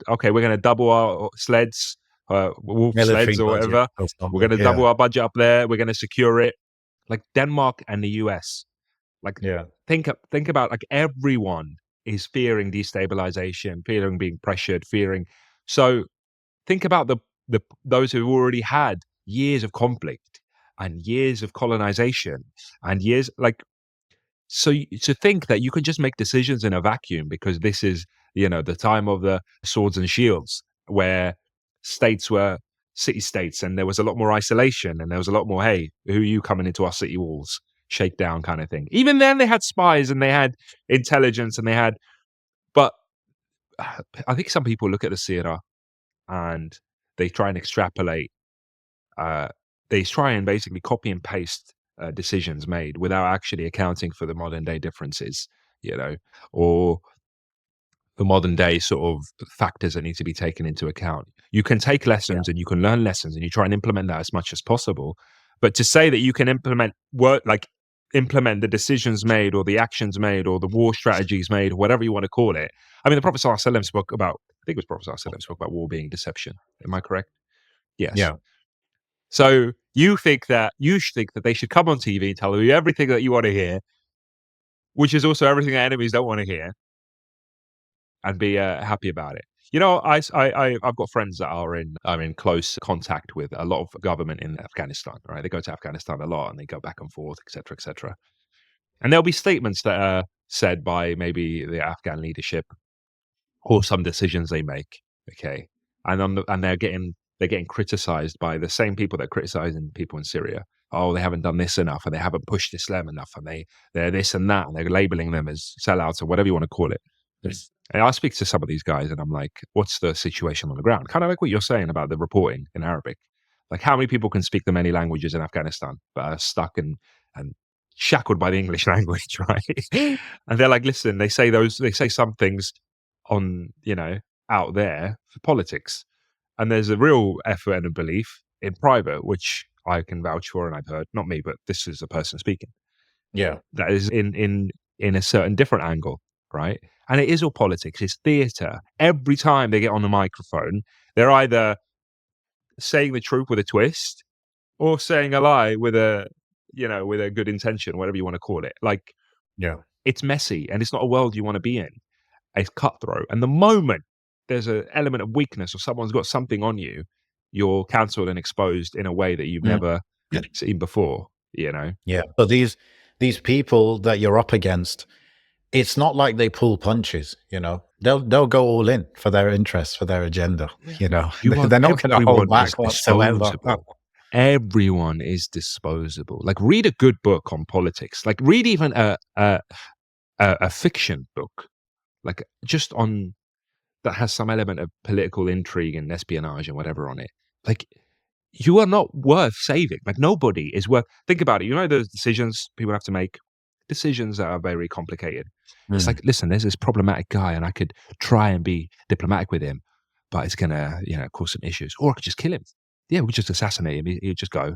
Okay, we're going to double our sleds, wolf Military sleds or budget whatever. or We're something. going to Yeah. double our budget up there. We're going to secure it. Like Denmark and the US. Like, Yeah. think about, like, everyone is fearing destabilization, fearing being pressured, fearing. So think about the those who already had years of conflict and years of colonization and years, like, so to think that you can just make decisions in a vacuum because this is, you know, the time of the swords and shields, where states were city states and there was a lot more isolation and there was a lot more, hey, who are you coming into our city walls, shakedown kind of thing. Even then they had spies and they had intelligence and they had, but I think some people look at the Sierra and they try and extrapolate, uh, they try and basically copy and paste decisions made without actually accounting for the modern day differences, you know, or the modern day sort of factors that need to be taken into account. You can take lessons and you can learn lessons and you try and implement that as much as possible. But to say that you can implement implement the decisions made or the actions made or the war strategies made, whatever you want to call it. I mean, the Prophet ﷺ spoke about, I think it was Prophet ﷺ spoke about war being deception. Am I correct? Yes. Yeah. So you think that they should come on TV and tell you everything that you want to hear, which is also everything that enemies don't want to hear, and be happy about it. You know, I've got friends that are in close contact with a lot of government in Afghanistan. Right, they go to Afghanistan a lot and they go back and forth, etc., etc. And there'll be statements that are said by maybe the Afghan leadership or some decisions they make. Okay, and they're getting criticized by the same people that are criticizing people in Syria. Oh, they haven't done this enough, and they haven't pushed Islam enough, and they're this and that, and they're labeling them as sellouts or whatever you want to call it. And I speak to some of these guys, and I'm like, "What's the situation on the ground?" Kind of like what you're saying about the reporting in Arabic. Like, how many people can speak the many languages in Afghanistan but are stuck and shackled by the English language, right? And they're like, listen, they say some things on, out there for politics. And there's a real effort and a belief in private, which I can vouch for, and I've heard, not me, but this is a person speaking, Yeah. that is in a certain different angle, right? And it is all politics, it's theatre. Every time they get on the microphone, they're either saying the truth with a twist or saying a lie with a good intention, whatever you want to call it. Like, Yeah. it's messy and it's not a world you want to be in. It's cutthroat. And the moment there's an element of weakness or someone's got something on you, you're cancelled and exposed in a way that you've never seen before, Yeah. But these people that you're up against, it's not like they pull punches, They'll go all in for their interests, for their agenda, They're not going to hold back whatsoever. Everyone is disposable. Like, read a good book on politics. Like, read even a fiction book, like just on that has some element of political intrigue and espionage and whatever on it. Like, you are not worth saving. Like, nobody is worth. Think about it. Those decisions people have to make, decisions that are very complicated. It's like, listen, there's this problematic guy, and I could try and be diplomatic with him, but it's gonna, cause some issues. Or I could just kill him. Yeah, we could just assassinate him. He'd just go,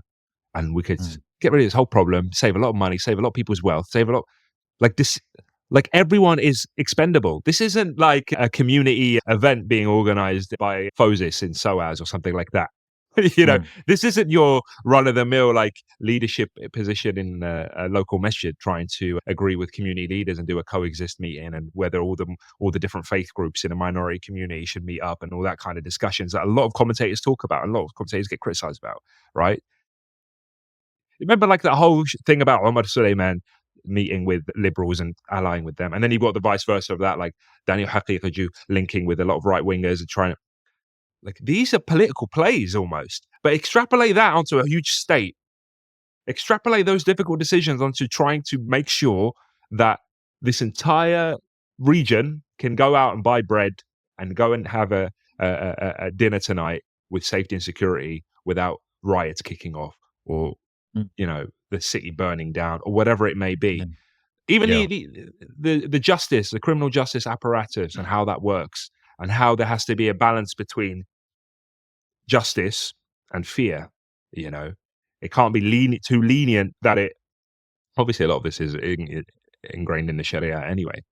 and we could get rid of this whole problem, save a lot of money, save a lot of people's wealth, save a lot. Like this. Like, everyone is expendable. This isn't like a community event being organized by FOSIS in SOAS or something like that. This isn't your run-of-the-mill like leadership position in a local masjid trying to agree with community leaders and do a coexist meeting, and whether all the different faith groups in a minority community should meet up, and all that kind of discussions that a lot of commentators talk about and a lot of commentators get criticized about, right? Remember, like, that whole thing about Omar Suleiman meeting with liberals and allying with them, and then you've got the vice versa of that, like Daniel Haqiqatjou linking with a lot of right wingers and trying to, like, these are political plays almost. But extrapolate that onto a huge state. Extrapolate those difficult decisions onto trying to make sure that this entire region can go out and buy bread and go and have a dinner tonight with safety and security without riots kicking off, or the city burning down, or whatever it may be. Even the justice, the criminal justice apparatus, and how that works, and how there has to be a balance between justice and fear. It can't be too lenient. That it obviously, a lot of this is ingrained in the Sharia anyway,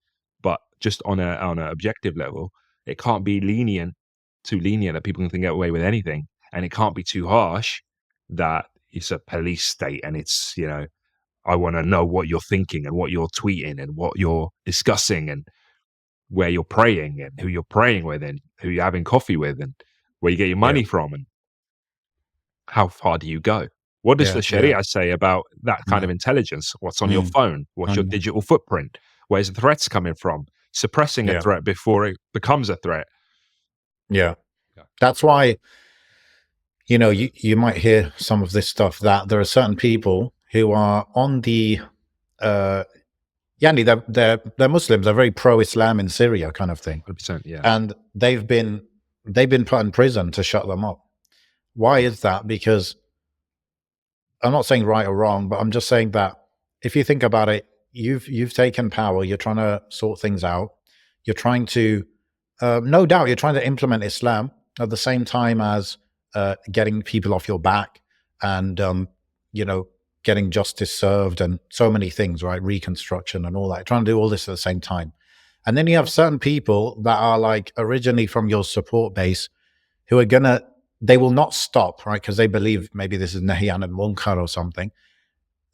but just on an objective level, it can't be too lenient that people can get away with anything, and it can't be too harsh that it's a police state and it's, I want to know what you're thinking and what you're tweeting and what you're discussing and where you're praying and who you're praying with and who you're having coffee with and where you get your money from and how far do you go? What does the Sharia say about that kind of intelligence? What's on your phone? What's your digital footprint? Where's the threats coming from? Suppressing a threat before it becomes a threat. Yeah. That's why, you might hear some of this stuff, that there are certain people who are on the they're Muslims, they're very pro-Islam in Syria kind of thing. 100%, yeah. And they've been put in prison to shut them up. Why is that? Because I'm not saying right or wrong, but I'm just saying that if you think about it, you've taken power, you're trying to sort things out, you're trying to no doubt you're trying to implement Islam at the same time as getting people off your back and getting justice served and so many things, right? Reconstruction and all that, trying to do all this at the same time. And then you have certain people that are like originally from your support base who are they will not stop, right? Because they believe maybe this is Nahyan and Munkar or something,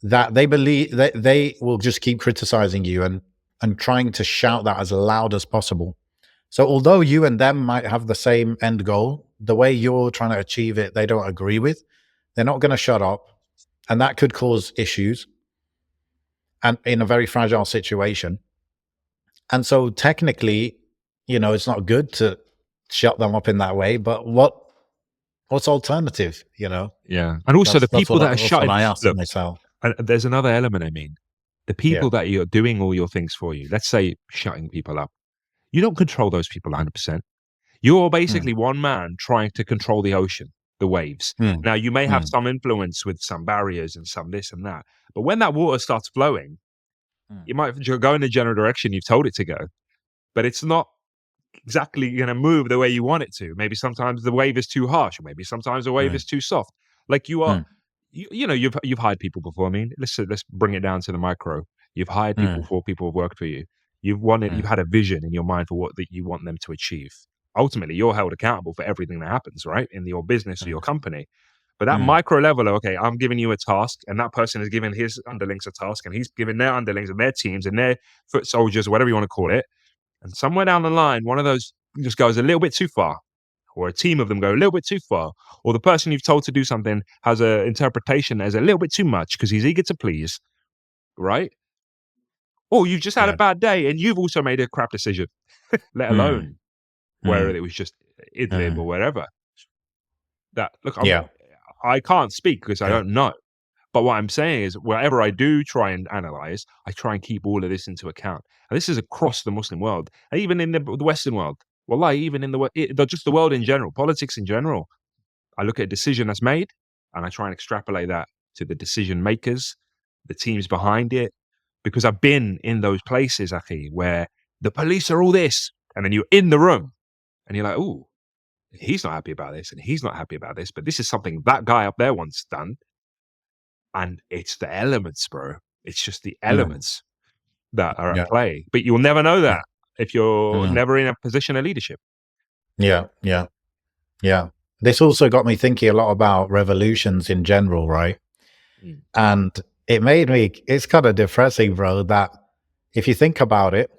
that they believe that they will just keep criticizing you and trying to shout that as loud as possible. So although you and them might have the same end goal, the way you're trying to achieve it, they don't agree with. They're not going to shut up. And that could cause issues and in a very fragile situation. And so technically, it's not good to shut them up in that way. But what's alternative, Yeah. And also the people that are shutting, I ask myself. And there's another element, the people that you're doing all your things for you, let's say shutting people up, you don't control those people 100%. You're basically one man trying to control the ocean. the waves. Mm. Now, you may have Mm. some influence with some barriers and some this and that, but when that water starts flowing, it might go in the general direction you've told it to go, but it's not exactly going to move the way you want it to. Maybe sometimes the wave is too harsh, or maybe sometimes the wave Mm. is too soft. Like you are, Mm. you know, you've hired people before. I mean, let's bring it down to the micro. You've hired people Mm. before. People have worked for you. You've wanted, you've Mm. had a vision in your mind for what that you want them to achieve. Ultimately, you're held accountable for everything that happens, right, in your business or your company. But that Mm. micro level, okay, I'm giving you a task, and that person is giving his underlings a task, and he's giving their underlings and their teams and their foot soldiers, whatever you want to call it. And somewhere down the line, one of those just goes a little bit too far, or a team of them go a little bit too far, or the person you've told to do something has an interpretation as a little bit too much because he's eager to please, right? Or you've just had a Yeah. bad day and you've also made a crap decision, let Mm. alone where Mm. it was just Idlib or Mm. wherever. That look, Yeah. I can't speak because I Yeah. don't know. But what I'm saying is, wherever I do try and analyze, I try and keep all of this into account. And this is across the Muslim world, and even in the Western world. Wallahi, even in just the world in general, politics in general. I look at a decision that's made, and I try and extrapolate that to the decision makers, the teams behind it, because I've been in those places, Akhi, where the police are all this, and then you're in the room, and you're like, ooh, he's not happy about this, and he's not happy about this, but this is something that guy up there wants done. And it's the elements, bro. It's just the Mm. elements that are at Yeah. play. But you'll never know Yeah. that if you're Mm. never in a position of leadership. Yeah. Yeah. Yeah. This also got me thinking a lot about revolutions in general, right? Mm. And it made me, it's kind of depressing, bro, that if you think about it,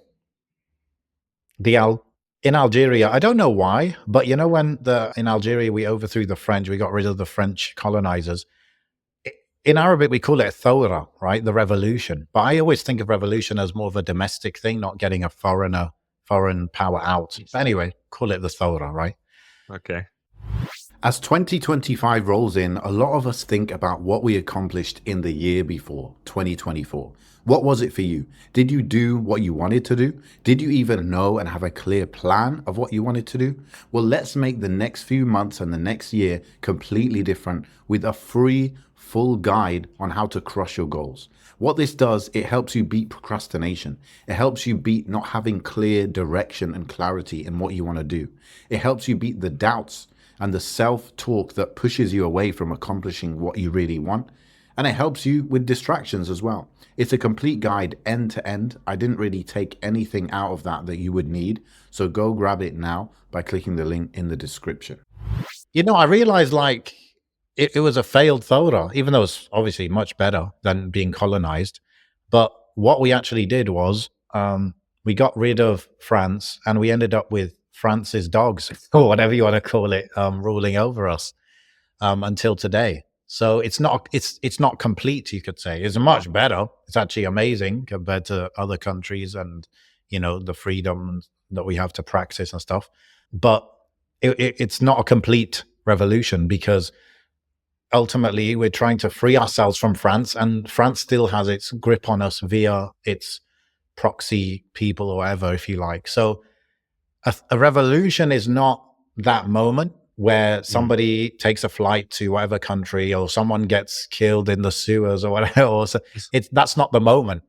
in Algeria, I don't know why, but you know, when in Algeria we overthrew the French, we got rid of the French colonizers. In Arabic, we call it thawra, right? The revolution. But I always think of revolution as more of a domestic thing, not getting a foreign power out. But anyway, call it the thawra, right? Okay. As 2025 rolls in, a lot of us think about what we accomplished in the year before, 2024. What was it for you? Did you do what you wanted to do? Did you even know and have a clear plan of what you wanted to do? Well, let's make the next few months and the next year completely different with a free, full guide on how to crush your goals. What this does, it helps you beat procrastination. It helps you beat not having clear direction and clarity in what you want to do. It helps you beat the doubts and the self-talk that pushes you away from accomplishing what you really want. And it helps you with distractions as well. It's a complete guide end to end. I didn't really take anything out of that you would need. So go grab it now by clicking the link in the description. You know, I realized like it was a failed thawra, even though it's obviously much better than being colonized. But what we actually did was we got rid of France and we ended up with France's dogs, or whatever you want to call it, ruling over us until today. So it's not complete, you could say. It's much better. It's actually amazing compared to other countries and, you know, the freedom that we have to practice and stuff. But it's not a complete revolution because ultimately we're trying to free ourselves from France, and France still has its grip on us via its proxy people or whatever, if you like. So a revolution is not that moment where somebody takes a flight to whatever country or someone gets killed in the sewers or whatever. Or so that's not the moment.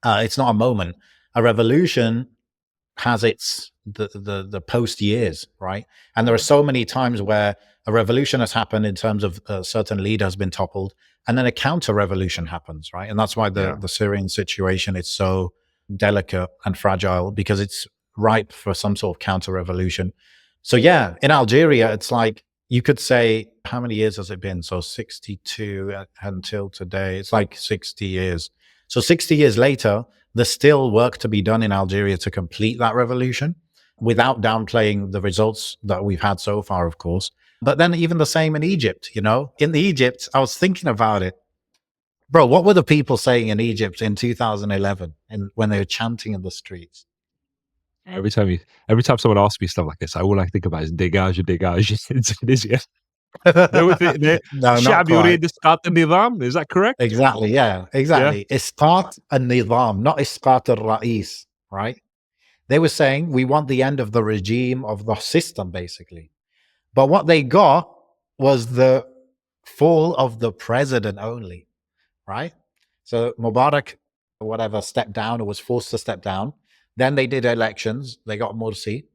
It's not a moment. A revolution has the post years, right? And there are so many times where a revolution has happened in terms of a certain leader has been toppled, and then a counter revolution happens, right? And that's why the Syrian situation is so delicate and fragile, because it's ripe for some sort of counter revolution. So yeah, in Algeria, it's like you could say, how many years has it been? So 62 until today. It's like 60 years. So 60 years later, there's still work to be done in Algeria to complete that revolution, without downplaying the results that we've had so far, of course. But then even the same in Egypt, you know, in Egypt, I was thinking about it. Bro, what were the people saying in Egypt in 2011 and when they were chanting in the streets? Every time someone asks me stuff like this, all I think about is dégage, dégage. It's Tunisia. No, not الشعب quite. يريد إسقاط النظام. Is that correct? Exactly. Yeah, exactly. Isqat al-nizam, not isqat al-ra'is, right? They were saying we want the end of the regime, of the system, basically. But what they got was the fall of the president only, right? So Mubarak, or whatever, stepped down or was forced to step down. Then they did elections. They got Morsi.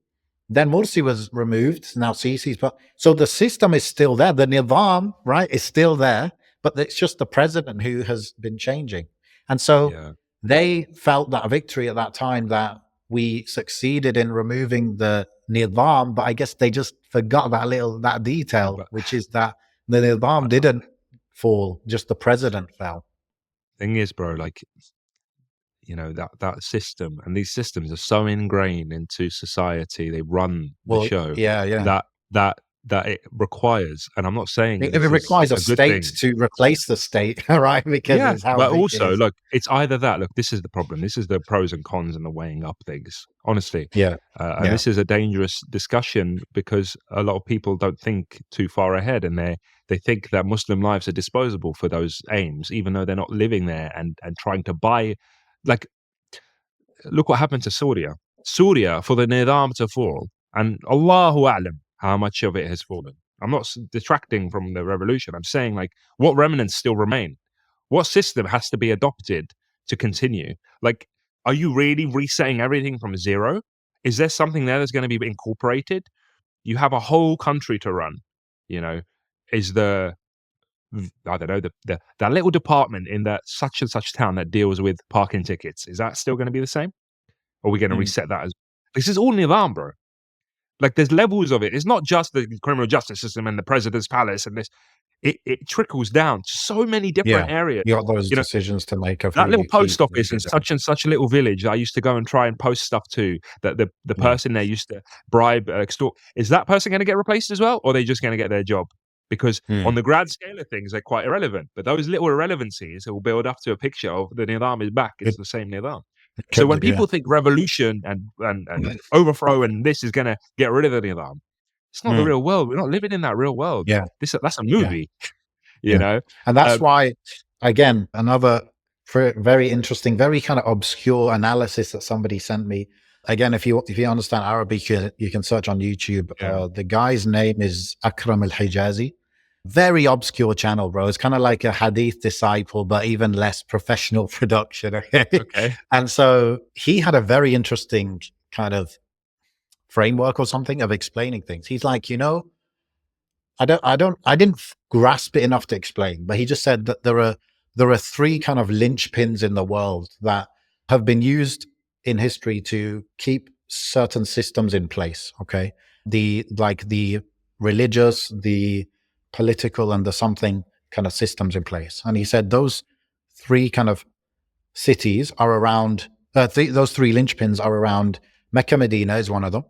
Then Morsi was removed. Now Sisi's, but so the system is still there. The Nizam, right, is still there, but it's just the president who has been changing. And so Yeah. they felt that victory at that time, that we succeeded in removing the Nizam, but I guess they just forgot that detail, But which is that the Nizam didn't fall, just the president fell. thing is, bro, like, that system, and these systems are so ingrained into society, they run the Well, show, yeah. that that it requires, and I'm not saying It this is requires a a good state thing. to replace the state, right? Because Yeah, it's how but big it also, is. look, it's either that. Look, this is the problem. This is the pros and cons and the weighing up things, honestly. Yeah, And this is a dangerous discussion because a lot of people don't think too far ahead, and they think that Muslim lives are disposable for those aims, even though they're not living there and trying to buy. Like, look what happened to Syria. Syria, for the Nizam to fall, and Allahu A'lam how much of it has fallen. I'm not detracting from the revolution. I'm saying, like, what remnants still remain? What system has to be adopted to continue? Like, are you really resetting everything from zero? Is there something there that's going to be incorporated? You have a whole country to run. You know, is I don't know, that little department in that such and such town that deals with parking tickets, is that still going to be the same? Or are we going to Mm. reset that? This is all Nizam, bro. Like, there's levels of it. It's not just the criminal justice system and the president's palace and this. It trickles down to so many different areas. You got those You know, decisions to make of that who little you post keep. office in such and such a little village that I used to go and try and post stuff to, that the person there used to bribe, extort. Is that person going to get replaced as well? Or are they just going to get their job? Because on the grand scale of things, they're quite irrelevant. But those little irrelevancies will build up to a picture of the Nizam is back. It's the same Nizam. So when people think revolution and overthrow and this is going to get rid of the Nizam, it's not the real world. We're not living in that real world. Yeah. That's a movie, you know? And that's why, again, another very interesting, very kind of obscure analysis that somebody sent me. Again, if you understand Arabic, you can search on YouTube. The guy's name is Akram al-Hijazi. Very obscure channel, bro. It's kind of like a hadith disciple, but even less professional production. Okay. And so he had a very interesting kind of framework or something of explaining things. He's like, I didn't grasp it enough to explain, but he just said that there are three kind of linchpins in the world that have been used in history to keep certain systems in place. Okay. The religious, the political, and the something kind of systems in place. And he said those three kind of cities are around, those three linchpins are around. Mecca, Medina is one of them.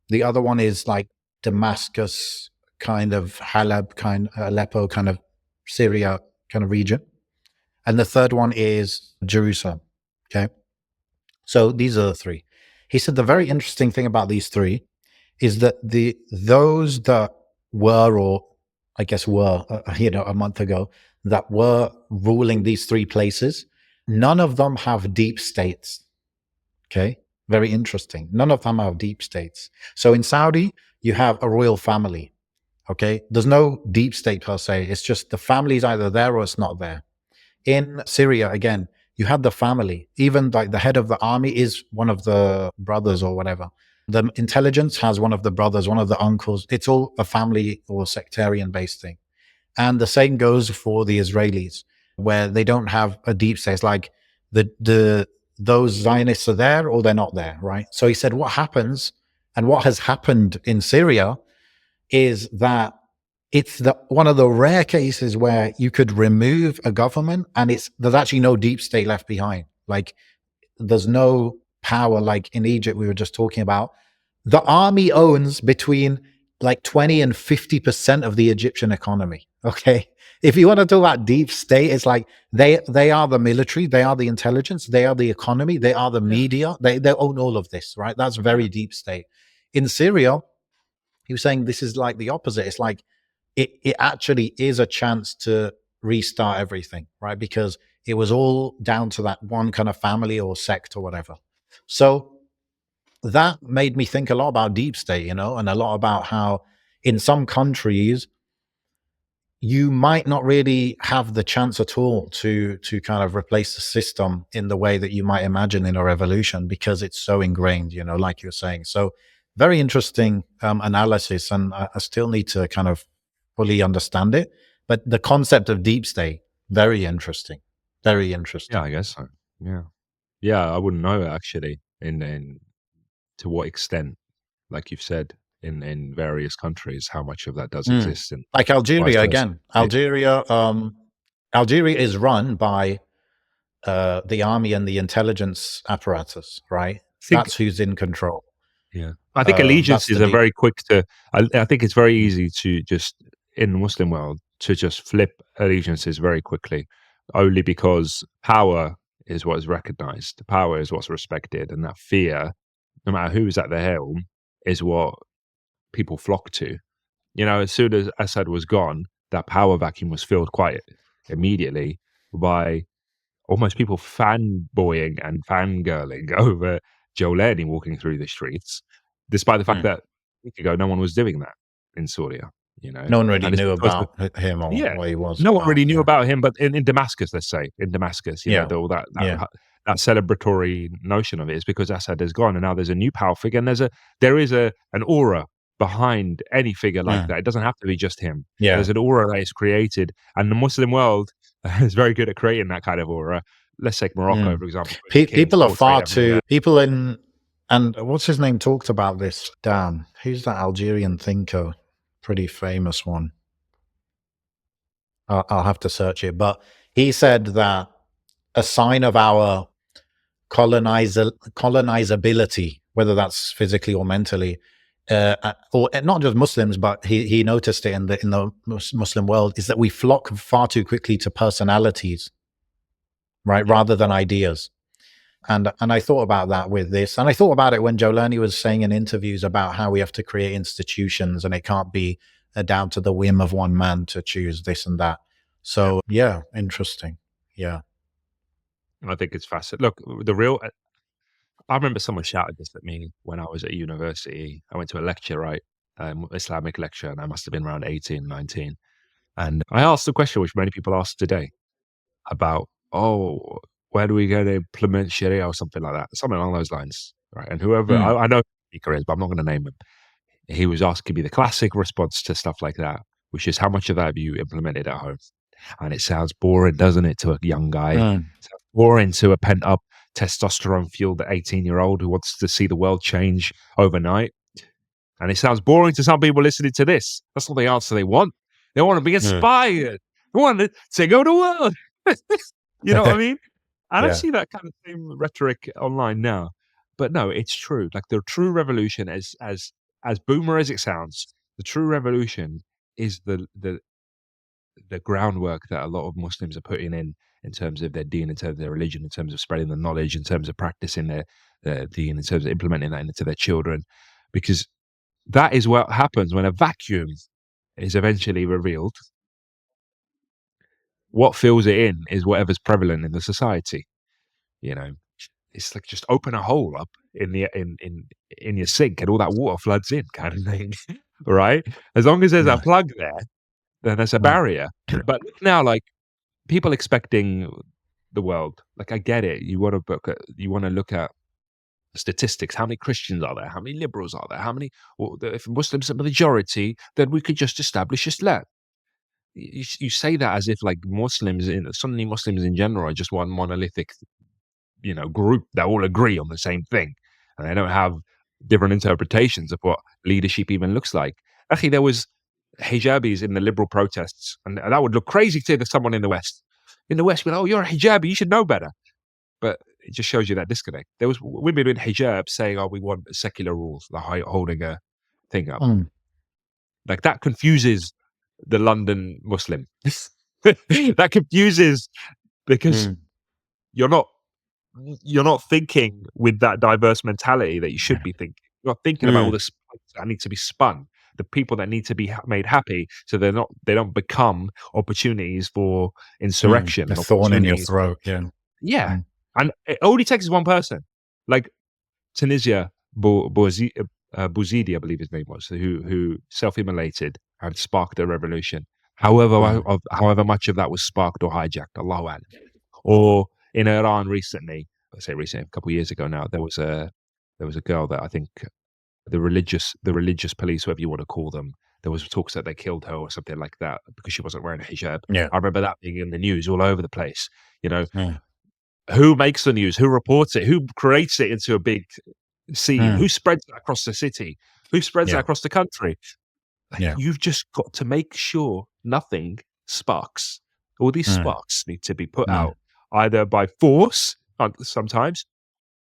The other one is like Damascus, kind of Halab, Aleppo, kind of Syria kind of region. And the third one is Jerusalem. Okay. So these are the three. He said the very interesting thing about these three is that those that were, or I guess were, a month ago, that were ruling these three places, none of them have deep states. Okay. Very interesting. None of them have deep states. So in Saudi, you have a royal family. Okay. There's no deep state per se. It's just the family's either there or it's not there. In Syria, again, you have the family. Even like the head of the army is one of the brothers or whatever. The intelligence has one of the brothers, one of the uncles. It's all a family or sectarian based thing. And the same goes for the Israelis, where they don't have a deep state. It's like those Zionists are there or they're not there, right? So he said what happens and what has happened in Syria is that it's one of the rare cases where you could remove a government and there's actually no deep state left behind. Like there's no power, like in Egypt we were just talking about. The army owns between like 20 and 50% of the Egyptian economy. Okay. If you want to talk about deep state, it's like they are the military, they are the intelligence, they are the economy, they are the media, they own all of this, right? That's very deep state. In Syria, he was saying this is like the opposite. It's like it actually is a chance to restart everything, right? Because it was all down to that one kind of family or sect or whatever. So that made me think a lot about deep state, and a lot about how in some countries, you might not really have the chance at all to kind of replace the system in the way that you might imagine in a revolution, because it's so ingrained, like you're saying. So very interesting analysis, and I still need to kind of fully understand it. But the concept of deep state, very interesting, very interesting. Yeah, I guess so. Yeah, I wouldn't know actually. In to what extent, like you've said, in various countries, how much of that does exist, and Like vice Algeria versa. again. Algeria is run by the army and the intelligence apparatus, right? I think, That's who's in control. yeah, I think That's allegiances the are deep. very quick to. I think it's very easy to just in the Muslim world to just flip allegiances very quickly, only because power is what is recognized, power is what's respected, and that fear, no matter who is at the helm, is what people flock to. As soon as Assad was gone, that power vacuum was filled quite immediately by almost people fanboying and fangirling over Jolani walking through the streets, despite the fact that a week ago no one was doing that in Syria. No one really And it's knew because of, about him or yeah, what he was no one about. really knew about him, but in Damascus, let's say, in Damascus, Yeah. all that Yeah. that celebratory notion of it is because Assad is gone, and now there's a new power figure, and there is an aura behind any figure like that. It doesn't have to be just him. Yeah. There's an aura that is created, and the Muslim world is very good at creating that kind of aura. Let's take Morocco, for example. People are far too people in, and what's his name talked about this. Damn, who's that Algerian thinker? Pretty famous one. I'll have to search it, but he said that a sign of our colonizability, whether that's physically or mentally, or not just Muslims, but he noticed it in the Muslim world, is that we flock far too quickly to personalities, right, rather than ideas. And I thought about that with this, and I thought about it when Jolani was saying in interviews about how we have to create institutions, and it can't be down to the whim of one man to choose this and that. So yeah, interesting. Yeah. I think it's fascinating. Look, I remember someone shouted this at me when I was at university. I went to a lecture, right? Islamic lecture, and I must have been around 18, 19. And I asked the question which many people ask today about, where do we go to implement Sharia or something like that? Something along those lines, right? And whoever, I know who the speaker is, but I'm not going to name him. He was asking me the classic response to stuff like that, which is, how much of that have you implemented at home? And it sounds boring, doesn't it, to a young guy? It sounds boring to a pent-up, testosterone-fueled 18-year-old who wants to see the world change overnight. And it sounds boring to some people listening to this. That's not the answer they want. They want to be inspired. They want to take over the world. You know what I mean? And I see that kind of same rhetoric online now. But no, it's true. Like, the true revolution, as boomer as it sounds, the true revolution is the groundwork that a lot of Muslims are putting in terms of their deen, in terms of their religion, in terms of spreading the knowledge, in terms of practicing their deen, in terms of implementing that into their children. Because that is what happens when a vacuum is eventually revealed. What fills it in is whatever's prevalent in the society. It's like just open a hole up in your sink and all that water floods in, kind of thing. Right? As long as there's a plug there, then there's a barrier. But now, like, people expecting the world, like, I get it. You want to look at statistics. How many Christians are there? How many liberals are there? How many? If Muslims are the majority, then we could just establish Islam. You say that as if, like, Sunni Muslims in general are just one monolithic, group that all agree on the same thing, and they don't have different interpretations of what leadership even looks like. Actually, there was hijabis in the liberal protests, and that would look crazy to someone in the West. In the West, we're like, oh, you're a hijabi, you should know better. But it just shows you that disconnect. There was women in hijab saying, oh, we want secular rules, like holding a thing up. Like, that confuses the London Muslim. That confuses, because you're not thinking with that diverse mentality that you should be thinking. You're not thinking about all the spikes that need to be spun, the people that need to be made happy, so they don't become opportunities for insurrection. A thorn in your throat. Yeah. And it only takes one person, like Tunisia, Bouzidi, I believe his name was, who self-immolated and sparked a revolution. However much of that was sparked or hijacked, Allahu A'lam. Or in Iran recently, I say recently, a couple of years ago now, there was a girl that I think the religious police, whatever you want to call them, there was talks that they killed her or something like that because she wasn't wearing a hijab. Yeah. I remember that being in the news all over the place. You know, Mm. who makes the news? Who reports it? Who creates it into a big scene? Who spreads it across the city? Who spreads it Yeah. across the country? Yeah. You've just got to make sure nothing sparks. All these sparks need to be put out either by force sometimes,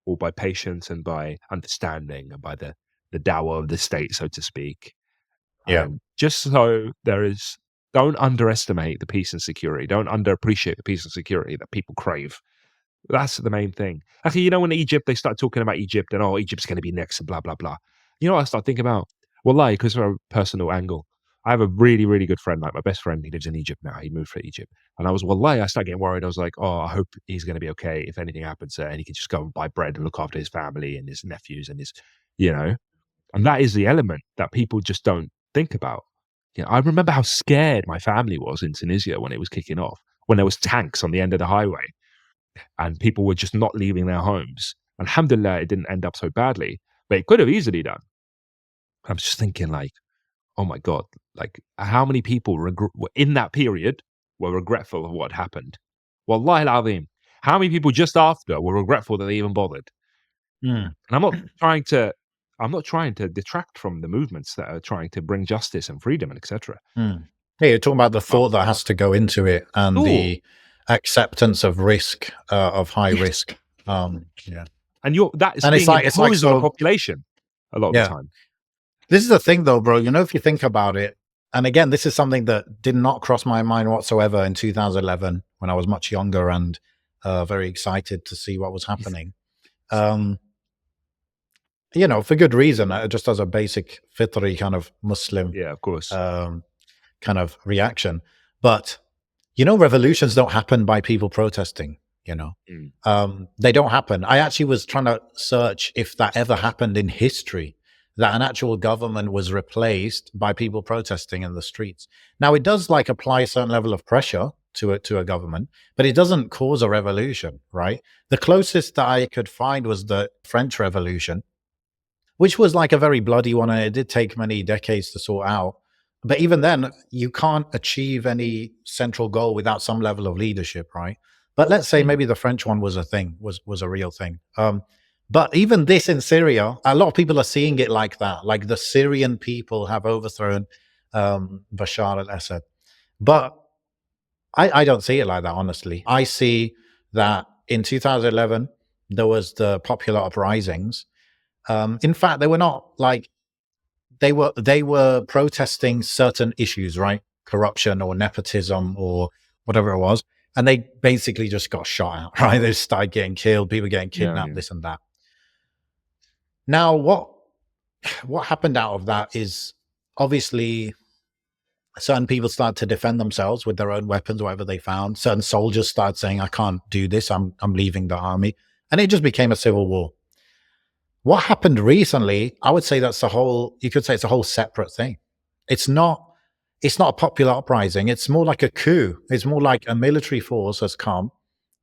or by patience and by understanding and by the dawah of the state, so to speak. Yeah. Just so don't underestimate the peace and security. Don't underappreciate the peace and security that people crave. That's the main thing. Actually, in Egypt, they start talking about Egypt and, Egypt's going to be next and blah, blah, blah. You know what I start thinking about? Wallahi, because from a personal angle, I have a really, really good friend, like my best friend. He lives in Egypt now. He moved to Egypt. And I started getting worried. I was like, I hope he's going to be okay if anything happens there. And he can just go and buy bread and look after his family and his nephews and and that is the element that people just don't think about. I remember how scared my family was in Tunisia when it was kicking off, when there was tanks on the end of the highway and people were just not leaving their homes. Alhamdulillah, it didn't end up so badly, but it could have easily done. I'm just thinking like, oh my God, like how many people were in that period were regretful of what happened? Wallahi al-azim. How many people just after were regretful that they even bothered? And I'm not trying to detract from the movements that are trying to bring justice and freedom and etc. Yeah, you're talking about the thought that has to go into it and the acceptance of risk, of high risk. Yeah. And that is and being it's like imposed on the population a lot of the time. This is the thing though, bro. If you think about it, and again, this is something that did not cross my mind whatsoever in 2011 when I was much younger and very excited to see what was happening. For good reason, just as a basic fitri kind of Muslim, of course, kind of reaction. But revolutions don't happen by people protesting. They don't happen. I actually was trying to search if that ever happened in history, that an actual government was replaced by people protesting in the streets. Now, it does apply a certain level of pressure to a government, but it doesn't cause a revolution, right? The closest that I could find was the French Revolution, which was a very bloody one, and it did take many decades to sort out. But even then, you can't achieve any central goal without some level of leadership, right? But let's say maybe the French one was a real thing. But even this in Syria, a lot of people are seeing it like that. Like the Syrian people have overthrown Bashar al-Assad. But I don't see it like that, honestly. I see that in 2011, there was the popular uprisings. In fact, they were not they were protesting certain issues, right? Corruption or nepotism or whatever it was. And they basically just got shot out, right? They started getting killed, people getting kidnapped, this and that. Now, what happened out of that is obviously certain people started to defend themselves with their own weapons, whatever they found. Certain soldiers started saying, I can't do this, I'm leaving the army. And it just became a civil war. What happened recently, I would say you could say it's a whole separate thing. It's not a popular uprising. It's more like a coup. It's more like a military force has come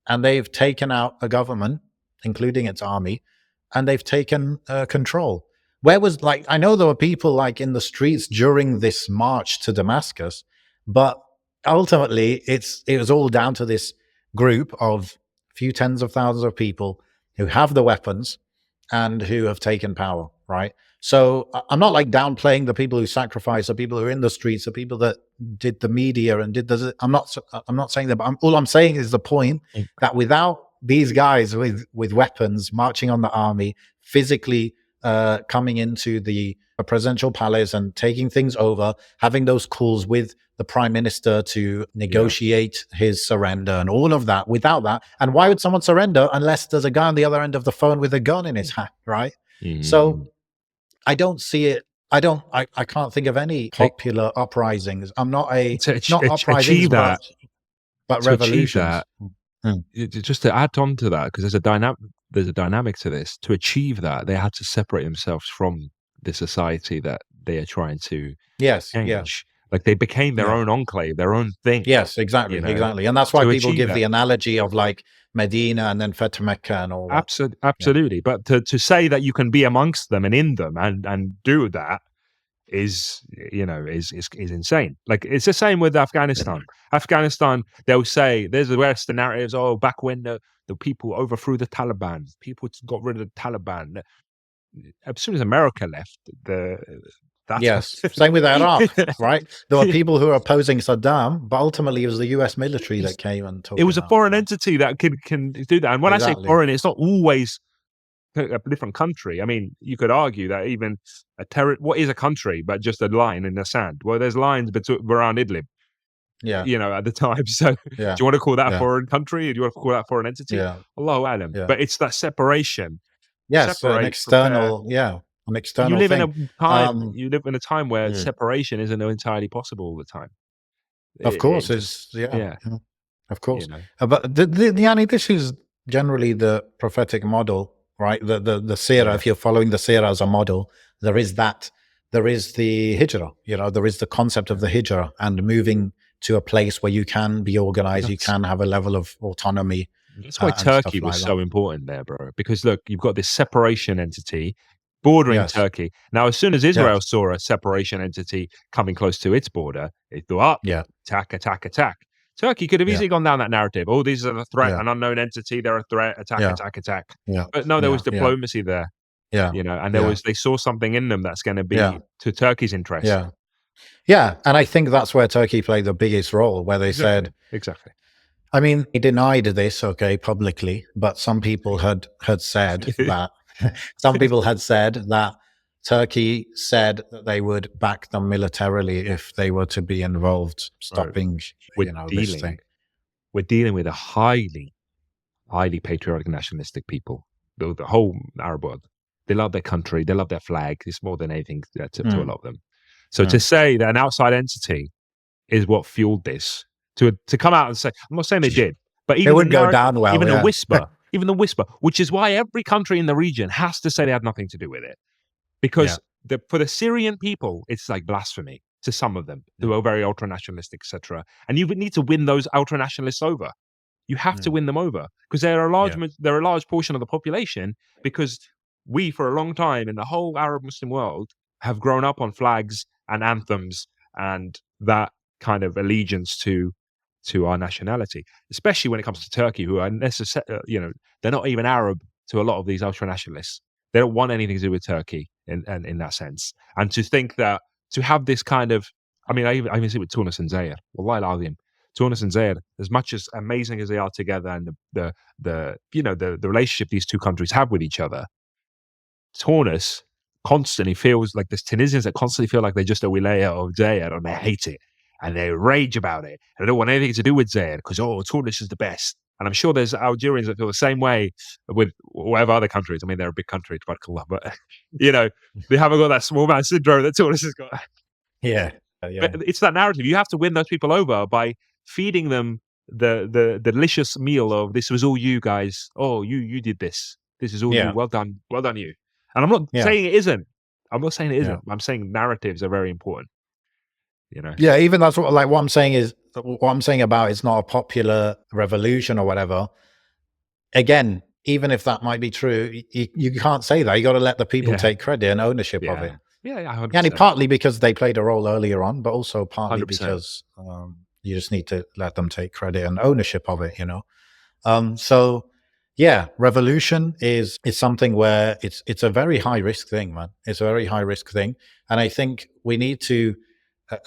and they've taken out a government, including its army, and they've taken control. I know there were people in the streets during this march to Damascus, but ultimately it was all down to this group of few tens of thousands of people who have the weapons and who have taken power, right? So I'm not downplaying the people who sacrificed, the people who are in the streets, the people that did the media and did the. I'm not saying that, but all I'm saying is the point that without these guys with weapons marching on the army, physically coming into the presidential palace and taking things over, having those calls with the prime minister to negotiate his surrender and all of that, without that. And why would someone surrender unless there's a guy on the other end of the phone with a gun in his hand, right? So I don't see it. I can't think of any popular uprisings. I'm not not uprisings, but revolutions. Just to add on to that, because there's a dynamic to this. To achieve that, they had to separate themselves from the society that they are trying to change. Like they became their Yeah. own enclave, their own thing. Yes, exactly, You know, exactly. And that's why to people achieve give that. the analogy of like Medina and then Fethu Mecca and all that. Absolutely. But to say that you can be amongst them and in them and do that is, you know, is insane. Like it's the same with Afghanistan. Afghanistan, they'll say there's the Western narratives. Oh, back when the people overthrew the Taliban, people got rid of the Taliban. As soon as America left, that's Yes, same with Iraq, right? There were people who were opposing Saddam, but ultimately it was the US military that came and took it was a out, foreign right? entity that can do that. And when I say Exactly. foreign, it's not always a different country. I mean, you could argue that even what is a country but just a line in the sand? Well, there's lines around Idlib, Yeah, you know, at the time. So do yeah, you want to call that a yeah, foreign country? Do you want to call that a foreign entity? yeah, Allahu alam. yeah. But it's that separation. Yes, an Separate, prepare. external, an You external live in a thing. time. You live in a time where Mm. separation isn't entirely possible all the time. Of course, Just, yeah, of course. you know. But Yani, this is generally the prophetic model, right? The seerah. Yeah. If you're following the seerah as a model, there is that. There is the hijrah. You know, there is the concept of the hijrah and moving to a place where you can be organized, you can have a level of autonomy. That's why and Turkey stuff was like so that. important there, bro. Because look, you've got this separation entity bordering Yes. Turkey. Now, as soon as Israel Yes. saw a separation entity coming close to its border, it thought, Yeah. attack, attack, attack. Turkey could have Yeah. easily gone down that narrative. Oh, these are a threat, Yeah. an unknown entity, they're a threat, attack, Yeah. attack, attack. Yeah. But no, there was Yeah. diplomacy there, Yeah. you know, and Yeah. they saw something in them that's going to be Yeah. to Turkey's interest. Yeah. Yeah. And I think that's where Turkey played the biggest role, where they said, Exactly. I mean, he denied this, okay, publicly, but some people had said that Turkey said that they would back them militarily if they were to be involved stopping, this thing. We're dealing with a highly patriotic, nationalistic people. The whole Arab world, they love their country, they love their flag. It's more than anything to a lot of them. So to say that an outside entity is what fueled this, to come out and say, I'm not saying they did, but even It would go down well. even Yeah. the whisper, which is why every country in the region has to say they had nothing to do with it, because for the Syrian people, it's like blasphemy to some of them who are very ultra nationalistic, etc. And you would need to win those ultra nationalists over. You have to win them over because they're a large portion of the population. Because we, for a long time in the whole Arab Muslim world, have grown up on flags and anthems and that kind of allegiance to our nationality, especially when it comes to Turkey, who are they're not even Arab to a lot of these ultra nationalists. They don't want anything to do with Turkey in that sense. And to think that to have this kind of, I mean, I even see with Tunis and Zaire. Wallahi al-azim. Tunis and Zaire, as much as amazing as they are together, and the relationship these two countries have with each other, Tunis constantly feels like there's Tunisians that constantly feel like they're just a wilaya of Zaire, and they hate it and they rage about it. And they don't want anything to do with Zaire because Tunis is the best. And I'm sure there's Algerians that feel the same way with whatever other countries. I mean, they're a big country, tabarakallah, but they haven't got that small man syndrome that Tunis has got. Yeah. But it's that narrative. You have to win those people over by feeding them the delicious meal of this was all you guys. Oh, you did this. This is all you. Well done, you. And I'm not saying it isn't. I'm saying narratives are very important. Yeah, even that's what I'm saying is what I'm saying about it's not a popular revolution or whatever. Again, even if that might be true, you can't say that. You got to let the people take credit and ownership of it. Yeah, 100%. And partly because they played a role earlier on, but also partly 100%. because you just need to let them take credit and ownership of it. So yeah, revolution is something where it's a very high risk thing, man. It's a very high risk thing, and I think we need to.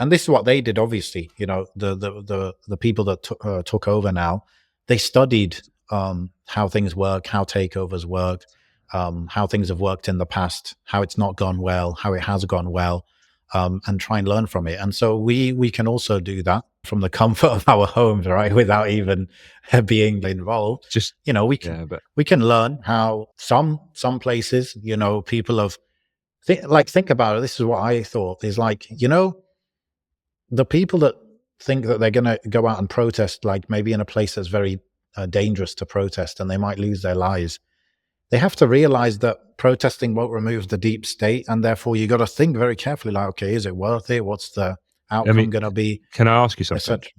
And this is what they did. Obviously, the people that took over now, they studied how things work, how takeovers work, how things have worked in the past, how it's not gone well, how it has gone well, and try and learn from it. And so we can also do that from the comfort of our homes, right, without even being involved. Just we can learn how some places, people have think about it. This is what I thought is the people that think that they're going to go out and protest, like maybe in a place that's very dangerous to protest and they might lose their lives. They have to realize that protesting won't remove the deep state. And therefore you got to think very carefully, like, okay, is it worth it? What's the outcome going to be, can I ask you something? etc.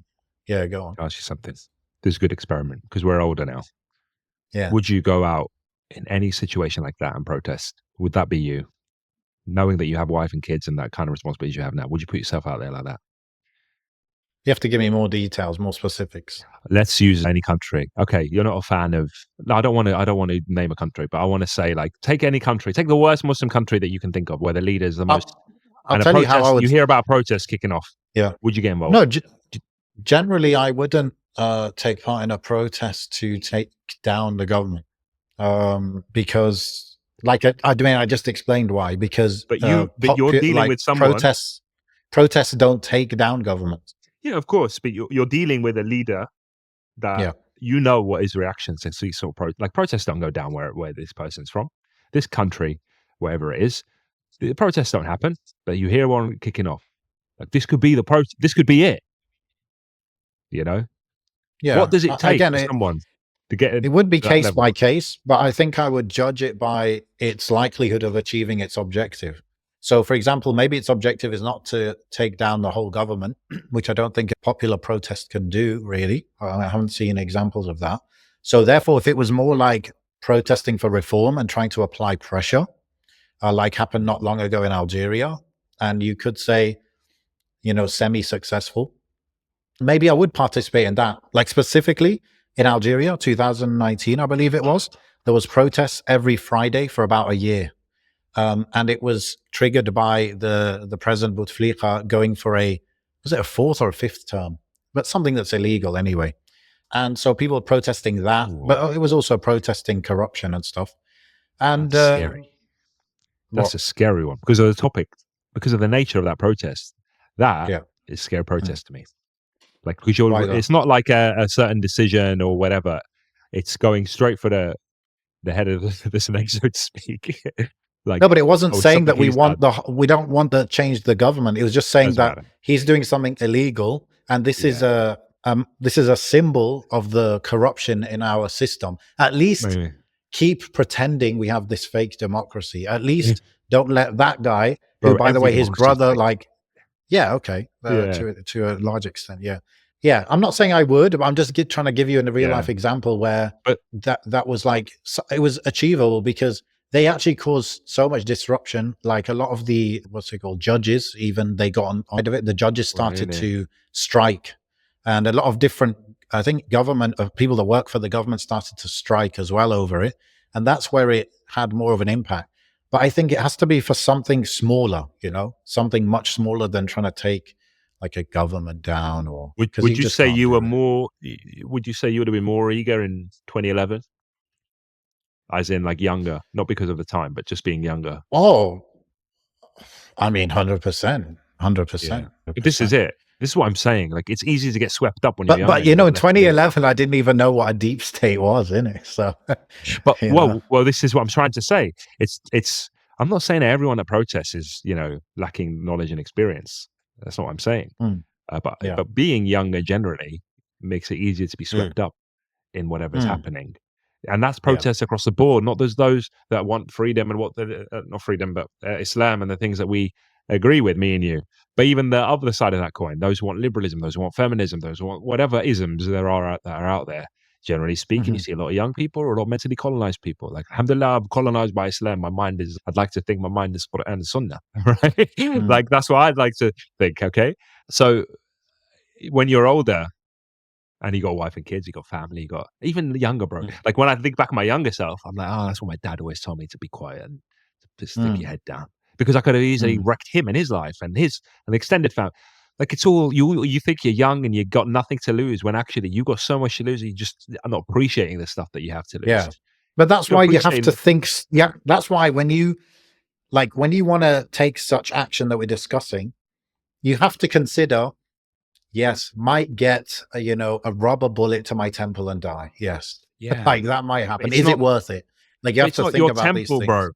Yeah, go on. Can I ask you something? This is a good experiment because we're older now. Yeah. Would you go out in any situation like that and protest? Would that be you? Knowing that you have a wife and kids and that kind of responsibilities you have now, would you put yourself out there like that? You have to give me more details, more specifics. Let's use any country. Okay, you're not a fan of. No, I don't want to name a country, but I want to say, like, take any country, take the worst Muslim country that you can think of, where the leaders are the most. I'll and tell you how I would. You hear about protests kicking off. Yeah. Would you get involved? No, generally, I wouldn't take part in a protest to take down the government, because, like, I mean, I just explained why. Because, but you're dealing with someone. Protests don't take down governments. Yeah, of course, but you're dealing with a leader that you know what his reactions to these sort of protests don't go down where this person's from, this country, wherever it is. The protests don't happen, but you hear one kicking off. Like, this could be this could be it. You know? Yeah. What does it take for someone to get it? It would be case by case, but I think I would judge it by its likelihood of achieving its objective. So, for example, maybe its objective is not to take down the whole government, which I don't think a popular protest can do, really. I haven't seen examples of that. So, therefore, if it was more like protesting for reform and trying to apply pressure, like happened not long ago in Algeria, and you could say, semi-successful, maybe I would participate in that. Like, specifically in Algeria, 2019, I believe it was, there was protests every Friday for about a year. And it was triggered by the President Bouteflika going for was it a fourth or a fifth term? But something that's illegal anyway. And so people were protesting that, but it was also protesting corruption and stuff. And that's scary. That's a scary one because of the topic, because of the nature of that protest. That is scary protest to me. Like, because it's not like a certain decision or whatever. It's going straight for the head of the snake, so to speak. Like, no, but it wasn't saying that we don't want to change the government. It was just saying that he's doing something illegal, and this is a symbol of the corruption in our system. At least keep pretending we have this fake democracy. At least don't let that guy, who, by the way, his brother, to a large extent, yeah. I'm not saying I would, but I'm just trying to give you a real life example where that was like, it was achievable because they actually caused so much disruption. Like, a lot of the, judges, even, they got on of it. The judges started to strike, and a lot of different, I think, government people that work for the government started to strike as well over it. And that's where it had more of an impact. But I think it has to be for something smaller, something much smaller than trying to take like a government down. Or would you say you were more? Would you say you would have been more eager in 2011? As in, like, younger, not because of the time, but just being younger. Oh, I mean, 100%. 100%. This is it. This is what I'm saying. Like, it's easy to get swept up when you're younger. But in 2011, I didn't even know what a deep state was, innit? So, but well, this is what I'm trying to say. It's. I'm not saying that everyone that protests is, lacking knowledge and experience. That's not what I'm saying. But being younger generally makes it easier to be swept up in whatever's happening. And that's protests across the board, not those that want freedom and not freedom, but Islam and the things that we agree with, me and you. But even the other side of that coin, those who want liberalism, those who want feminism, those who want whatever isms that are out there. Generally speaking, you see a lot of young people or a lot of mentally colonized people. Like, alhamdulillah, I'm colonized by Islam. I'd like to think my mind is Quran and Sunnah, right? Like, that's what I'd like to think, okay? So when you're older, and you got a wife and kids, you got family, you got even the younger, bro. Like, when I think back of my younger self, I'm like, oh, that's what my dad always told me, to be quiet and to stick your head down. Because I could have easily wrecked him and his life and an extended family. Like, it's all, you think you're young and you got nothing to lose, when actually you got so much to lose, and you just are not appreciating the stuff that you have to lose. Yeah. But that's why you have to think, that's why when you want to take such action that we're discussing, you have to consider, yes, might get a rubber bullet to my temple and die. Yes, like that might happen. Is it worth it? Like, you have to think about these things, bro.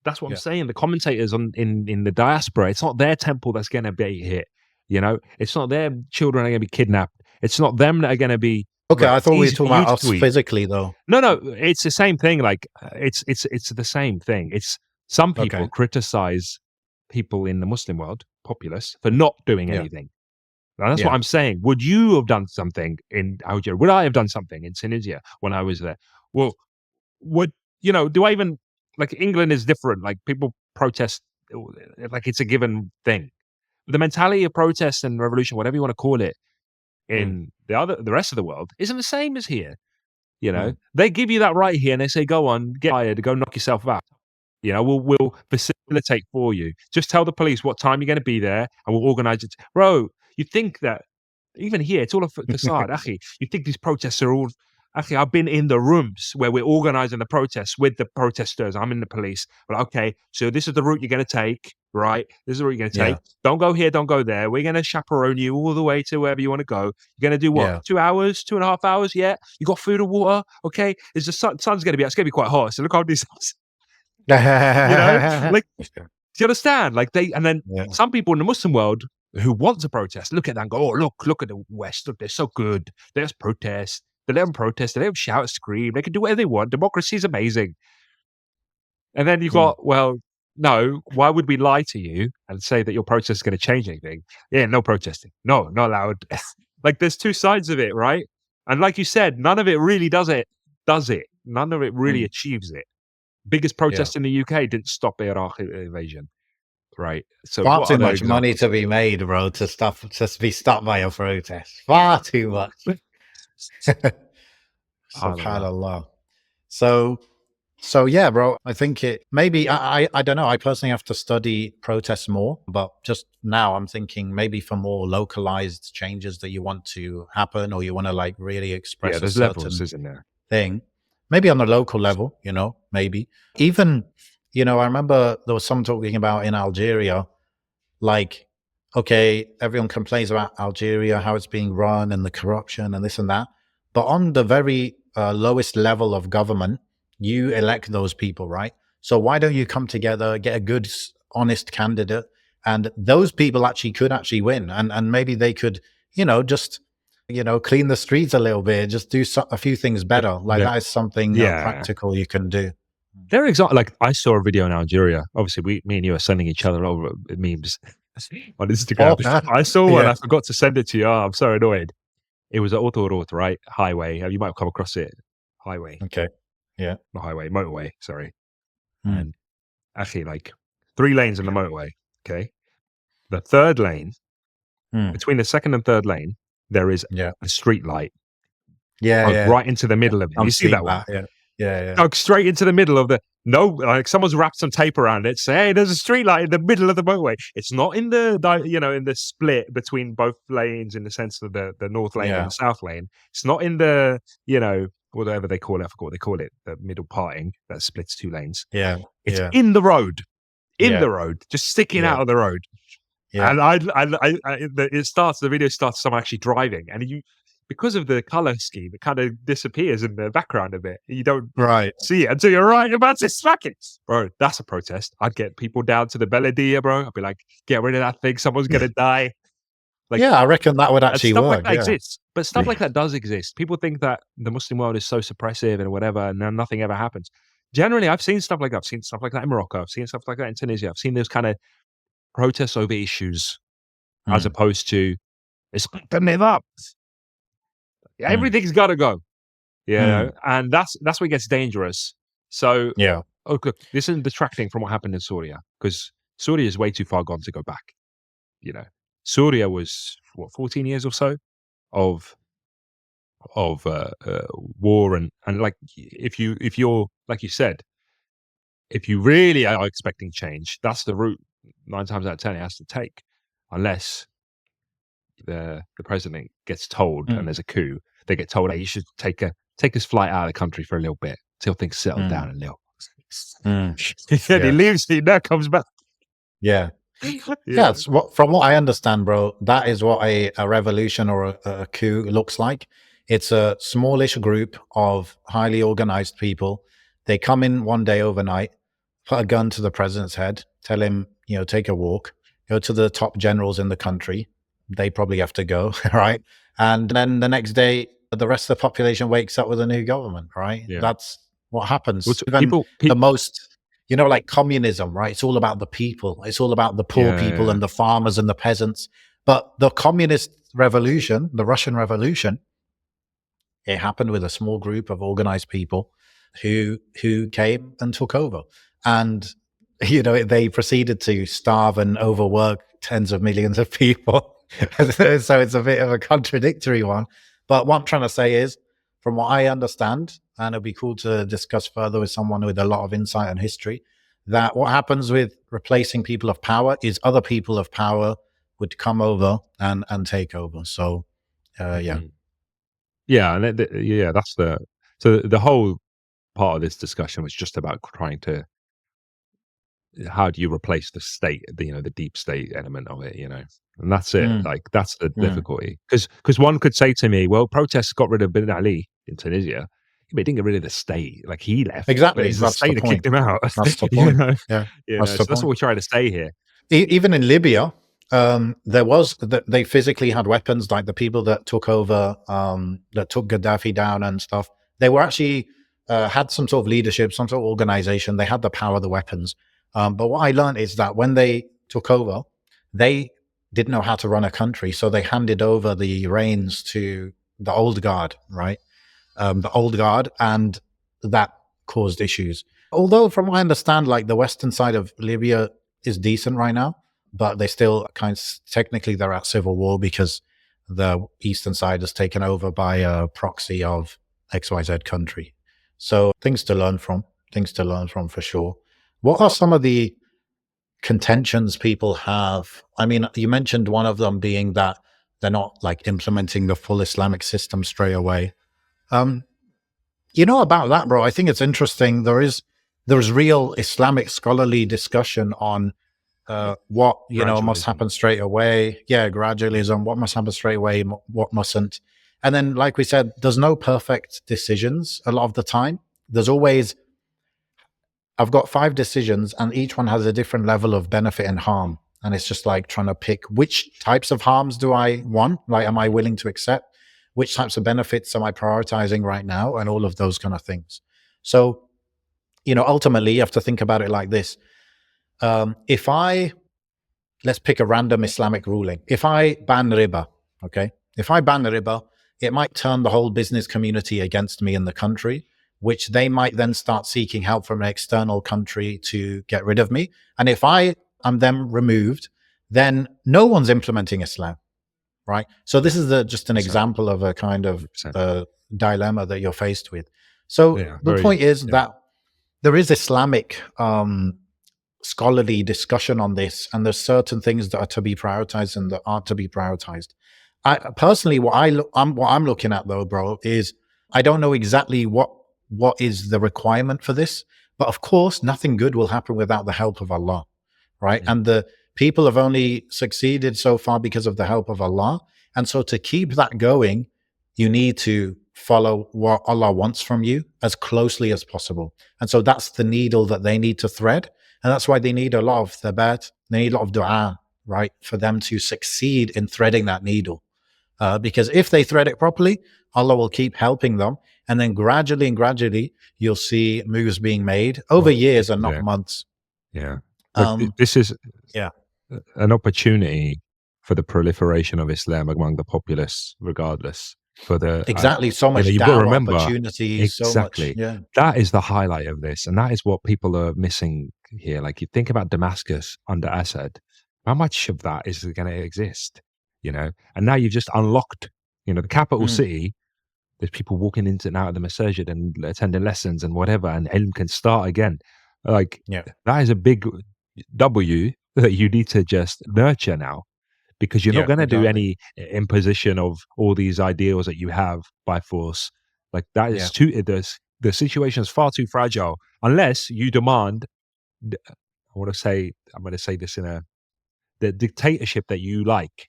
That's what I'm saying. The commentators in the diaspora, it's not their temple that's going to be hit. It's not their children are going to be kidnapped. It's not them that are going to be. Okay, I thought we were talking about us physically, though. No, it's the same thing. Like, it's the same thing. It's some people criticize people in the Muslim world populace for not doing Yeah. anything. Now, that's Yeah. what I'm saying. Would you have done something in Algeria? Would I have done something in Tunisia when I was there? Well, do I even, like, England is different. Like, people protest like it's a given thing. The mentality of protest and revolution, whatever you want to call it, in the rest of the world isn't the same as here. They give you that right here and they say, go on, get hired, go knock yourself out. We'll facilitate for you. Just tell the police what time you're going to be there and we'll organize it. Bro, you think that even here, it's all a facade. Akhi, you think these protests are all. Akhi, I've been in the rooms where we're organizing the protests with the protesters. I'm in the police. Well, okay, so this is the route you're going to take, right? This is the route you're going to take. Don't go here, don't go there. We're going to chaperone you all the way to wherever you want to go. You're going to do what? Yeah. 2 hours, 2.5 hours? Yeah. You got food and water? Okay. Is the sun's going to be out? It's going to be quite hot. So look how these. Like, do you understand? Like, and then some people in the Muslim world who want to protest look at that and go, oh, look at the West. Look, they're so good. They just protest. They let them protest. They let them shout, scream. They can do whatever they want. Democracy is amazing. And then you've got, well, no, why would we lie to you and say that your protest is going to change anything? Yeah, no protesting. No, not allowed. Like, there's two sides of it, right? And like you said, none of it really does it. None of it really achieves it. Biggest protest in the UK didn't stop the Iraq invasion, right? So far too much money to be made, bro, to be stopped by a protest. Far too much. SubhanAllah. So yeah, bro, I think I don't know. I personally have to study protests more, but just now I'm thinking maybe for more localized changes that you want to happen or you want to like really express there's a levels, certain isn't there? thing. Maybe on the local level, maybe. Even, I remember there was some talking about in Algeria, like, okay, everyone complains about Algeria, how it's being run and the corruption and this and that. But on the very lowest level of government, you elect those people, right? So why don't you come together, get a good, honest candidate, and those people could win. And maybe they could, just clean the streets a little bit, just do a few things better. Like that is something practical you can do. They're exactly like, I saw a video in Algeria. Obviously, me and you are sending each other over memes on Instagram. I saw one. I forgot to send it to you. Oh, I'm so annoyed. It was an autoroute, right? Highway. You might have come across it. Highway. Okay. Yeah. Not highway. Motorway. Sorry. And actually, like 3 lanes in the motorway. Okay. The third lane, between the second and third lane, there is a street light. Right into the middle of it. You see that one? Yeah. Like straight into the middle of like someone's wrapped some tape around it. Say, hey, there's a street light in the middle of the motorway. It's not in the in the split between both lanes in the sense of the north lane and the south lane. It's not in the whatever they call it. I forgot what they call it. The middle parting that splits 2 lanes. Yeah. It's in the road. The road, just sticking out of the road. Yeah. And the video starts someone actually driving, and because of the color scheme, it kind of disappears in the background a bit. You don't see it until you're right about to smack it. Bro, that's a protest. I'd get people down to the Beledia, bro. I'd be like, get rid of that thing. Someone's going to die. Like, I reckon that would actually stuff work. Like that exists. But stuff like that does exist. People think that the Muslim world is so suppressive and whatever, and then nothing ever happens. Generally, I've seen stuff like that. I've seen stuff like that in Morocco. I've seen stuff like that in Tunisia. I've seen those kind of protests over issues as opposed to, it's got to live up. Everything's got to go. And that's where it gets dangerous. So, look, this isn't detracting from what happened in Syria, because Syria is way too far gone to go back. Syria was 14 years or so of war, and like if you're like you said, if you really are expecting change, that's the route 9 times out of 10 it has to take, unless the president gets told and there's a coup. They get told, hey, you should take this flight out of the country for a little bit till things settle down a little. He leaves, he now comes back. From what I understand, bro, that is what a revolution or a coup looks like. It's a smallish group of highly organized people. They come in one day overnight, put a gun to the president's head, tell him, take a walk, go to the top generals in the country. They probably have to go, right? And then the next day, the rest of the population wakes up with a new government, right? That's what happens. Well, like communism, right? It's all about the people. It's all about the poor people and the farmers and the peasants. But the communist revolution, the Russian Revolution, it happened with a small group of organized people who came and took over. And, they proceeded to starve and overwork tens of millions of people. So it's a bit of a contradictory one. But what I'm trying to say is, from what I understand, and it'll be cool to discuss further with someone with a lot of insight and history, that what happens with replacing people of power is other people of power would come over and take over. So, yeah. Yeah, and that's the whole part of this discussion was just about trying to, how do you replace the state, the deep state element of it, and that's it. Mm. Like that's the difficulty, because one could say to me, well, protests got rid of Ben Ali in Tunisia, but he didn't get rid of the state. Like he left, Exactly. but it's the That's state the that kicked point. him out. That's the point. Yeah, that's the So that's what point. we're trying to say here. Even in Libya, they physically had weapons, like the people that took over, that took Gaddafi down and stuff. They were actually had some sort of leadership, some sort of organization. They had the power, the weapons. But what I learned is that when they took over, they didn't know how to run a country, so they handed over the reins to the old guard, right? The old guard, and that caused issues. Although, from what I understand, like the western side of Libya is decent right now, but they still technically they're at civil war because the eastern side is taken over by a proxy of XYZ country. So things to learn from for sure. What are some of the contentions people have? I mean, you mentioned one of them being that they're not like implementing the full Islamic system straight away. About that, bro, I think it's interesting. There's real Islamic scholarly discussion on what must happen straight away. Yeah, gradualism, what must happen straight away, what mustn't. And then, like we said, there's no perfect decisions a lot of the time. There's always, I've got 5 decisions and each one has a different level of benefit and harm. And it's just like trying to pick which types of harms do I want? Like, am I willing to accept? Which types of benefits am I prioritizing right now? And all of those kind of things. So, ultimately you have to think about it like this. Let's pick a random Islamic ruling. If I ban riba, okay? If I ban riba, it might turn the whole business community against me in the country, which they might then start seeking help from an external country to get rid of me. And if I am then removed, then no one's implementing Islam, right? So this is just an example of a kind of dilemma that you're faced with. So the point is that there is Islamic scholarly discussion on this, and there's certain things that are to be prioritized and that aren't to be prioritized. I personally, what I'm looking at though, bro, is I don't know exactly what is the requirement for this, but of course, nothing good will happen without the help of Allah, right? And the people have only succeeded so far because of the help of Allah, and so to keep that going, you need to follow what Allah wants from you as closely as possible. And so that's the needle that they need to thread. And that's why they need a lot of thabat, they need a lot of dua, right? For them to succeed in threading that needle. Because if they thread it properly, Allah will keep helping them. And then gradually, you'll see moves being made over years and not months. Yeah. This is an opportunity for the proliferation of Islam among the populace, regardless. For the so much you've got to remember, opportunities, exactly. So much, that is the highlight of this, and that is what people are missing here. Like, you think about Damascus under Assad, how much of that is going to exist? And now you've just unlocked, the capital city. There's people walking into and out of the masajid and attending lessons and whatever, and ilm can start again. Like, that is a big W that you need to just nurture now. Because you're not going to do any imposition of all these ideals that you have by force. Like, that is the situation is far too fragile unless you demand. I'm going to say this the dictatorship that you like,